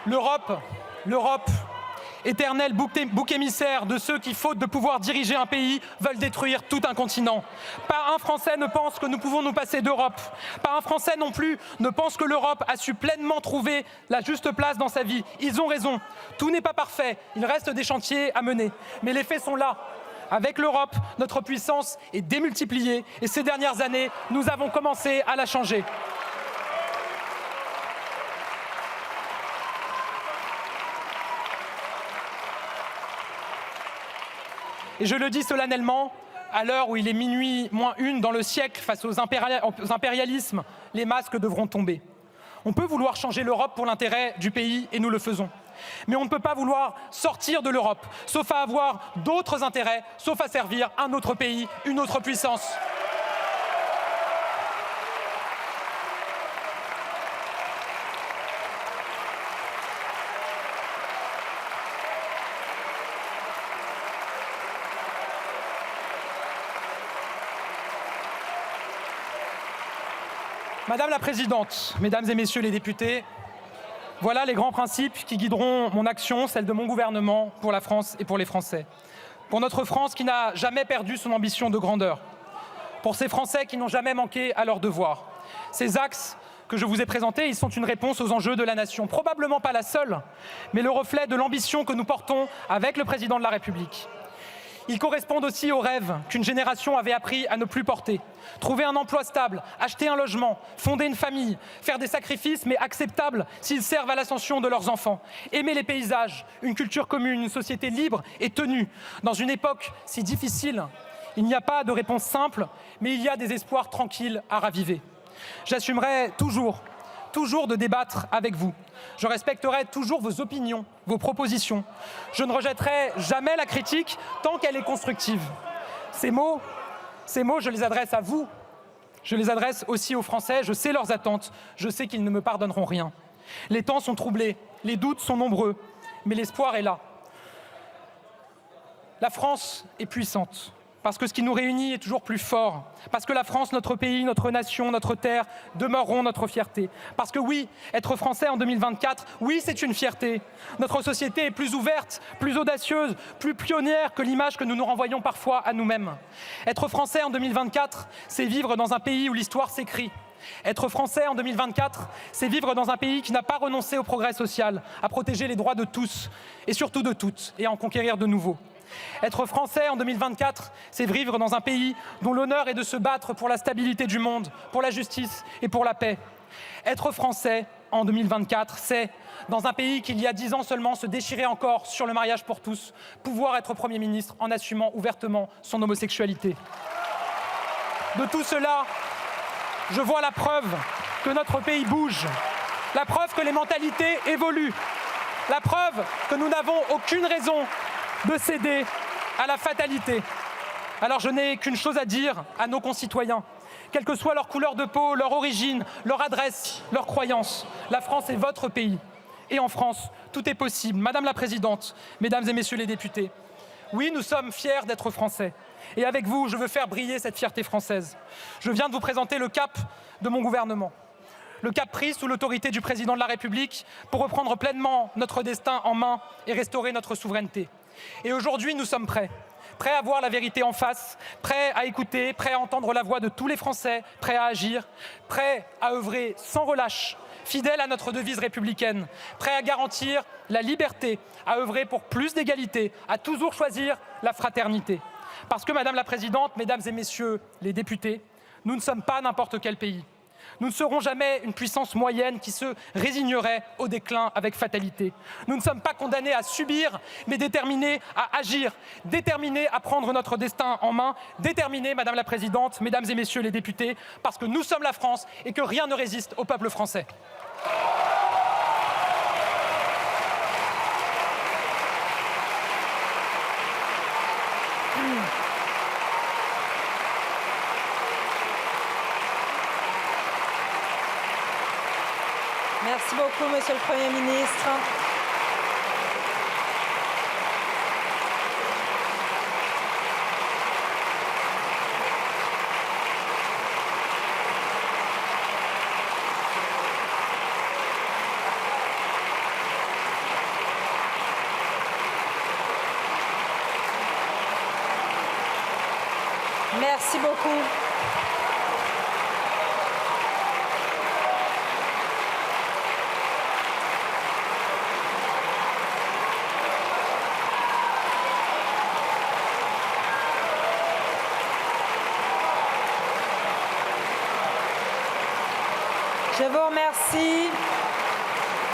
L'Europe, éternel bouc émissaire de ceux qui, faute de pouvoir diriger un pays, veulent détruire tout un continent. Pas un Français ne pense que nous pouvons nous passer d'Europe. Pas un Français non plus ne pense que l'Europe a su pleinement trouver la juste place dans sa vie. Ils ont raison. Tout n'est pas parfait. Il reste des chantiers à mener. Mais les faits sont là. Avec l'Europe, notre puissance est démultipliée et ces dernières années, nous avons commencé à la changer. Et je le dis solennellement, à l'heure où il est minuit moins une dans le siècle, face aux impérialismes, les masques devront tomber. On peut vouloir changer l'Europe pour l'intérêt du pays et nous le faisons. Mais on ne peut pas vouloir sortir de l'Europe, sauf à avoir d'autres intérêts, sauf à servir un autre pays, une autre puissance. Madame la Présidente, Mesdames et Messieurs les députés, voilà les grands principes qui guideront mon action, celle de mon gouvernement, pour la France et pour les Français. Pour notre France qui n'a jamais perdu son ambition de grandeur. Pour ces Français qui n'ont jamais manqué à leurs devoirs. Ces axes que je vous ai présentés, ils sont une réponse aux enjeux de la nation. Probablement pas la seule, mais le reflet de l'ambition que nous portons avec le Président de la République. Ils correspondent aussi aux rêves qu'une génération avait appris à ne plus porter. Trouver un emploi stable, acheter un logement, fonder une famille, faire des sacrifices mais acceptables s'ils servent à l'ascension de leurs enfants. Aimer les paysages, une culture commune, une société libre et tenue. Dans une époque si difficile, il n'y a pas de réponse simple, mais il y a des espoirs tranquilles à raviver. J'assumerai toujours de débattre avec vous. Je respecterai toujours vos opinions, vos propositions. Je ne rejetterai jamais la critique tant qu'elle est constructive. Ces mots, je les adresse à vous. Je les adresse aussi aux Français. Je sais leurs attentes. Je sais qu'ils ne me pardonneront rien. Les temps sont troublés, les doutes sont nombreux, mais l'espoir est là. La France est puissante. Parce que ce qui nous réunit est toujours plus fort. Parce que la France, notre pays, notre nation, notre terre demeureront notre fierté. Parce que oui, être français en 2024, oui, c'est une fierté. Notre société est plus ouverte, plus audacieuse, plus pionnière que l'image que nous nous renvoyons parfois à nous-mêmes. Être français en 2024, c'est vivre dans un pays où l'histoire s'écrit. Être français en 2024, c'est vivre dans un pays qui n'a pas renoncé au progrès social, à protéger les droits de tous et surtout de toutes et à en conquérir de nouveaux. Être français en 2024, c'est vivre dans un pays dont l'honneur est de se battre pour la stabilité du monde, pour la justice et pour la paix. Être français en 2024, c'est, dans un pays qui il y a 10 ans seulement se déchirait encore sur le mariage pour tous, pouvoir être Premier ministre en assumant ouvertement son homosexualité. De tout cela, je vois la preuve que notre pays bouge, la preuve que les mentalités évoluent, la preuve que nous n'avons aucune raison de céder à la fatalité. Alors je n'ai qu'une chose à dire à nos concitoyens. Quelle que soit leur couleur de peau, leur origine, leur adresse, leur croyance, la France est votre pays. Et en France, tout est possible. Madame la Présidente, Mesdames et Messieurs les députés, oui, nous sommes fiers d'être Français. Et avec vous, je veux faire briller cette fierté française. Je viens de vous présenter le cap de mon gouvernement. Le cap pris sous l'autorité du Président de la République pour reprendre pleinement notre destin en main et restaurer notre souveraineté. Et aujourd'hui, nous sommes prêts à voir la vérité en face, prêts à écouter, prêts à entendre la voix de tous les Français, prêts à agir, prêts à œuvrer sans relâche, fidèles à notre devise républicaine, prêts à garantir la liberté, à œuvrer pour plus d'égalité, à toujours choisir la fraternité. Parce que, Madame la Présidente, Mesdames et Messieurs les députés, Nous ne sommes pas n'importe quel pays. Nous ne serons jamais une puissance moyenne qui se résignerait au déclin avec fatalité. Nous ne sommes pas condamnés à subir, mais déterminés à agir, déterminés à prendre notre destin en main, déterminés, Madame la Présidente, Mesdames et Messieurs les députés, parce que nous sommes la France et que rien ne résiste au peuple français. Merci beaucoup, Monsieur le Premier ministre. Merci beaucoup. Je vous remercie.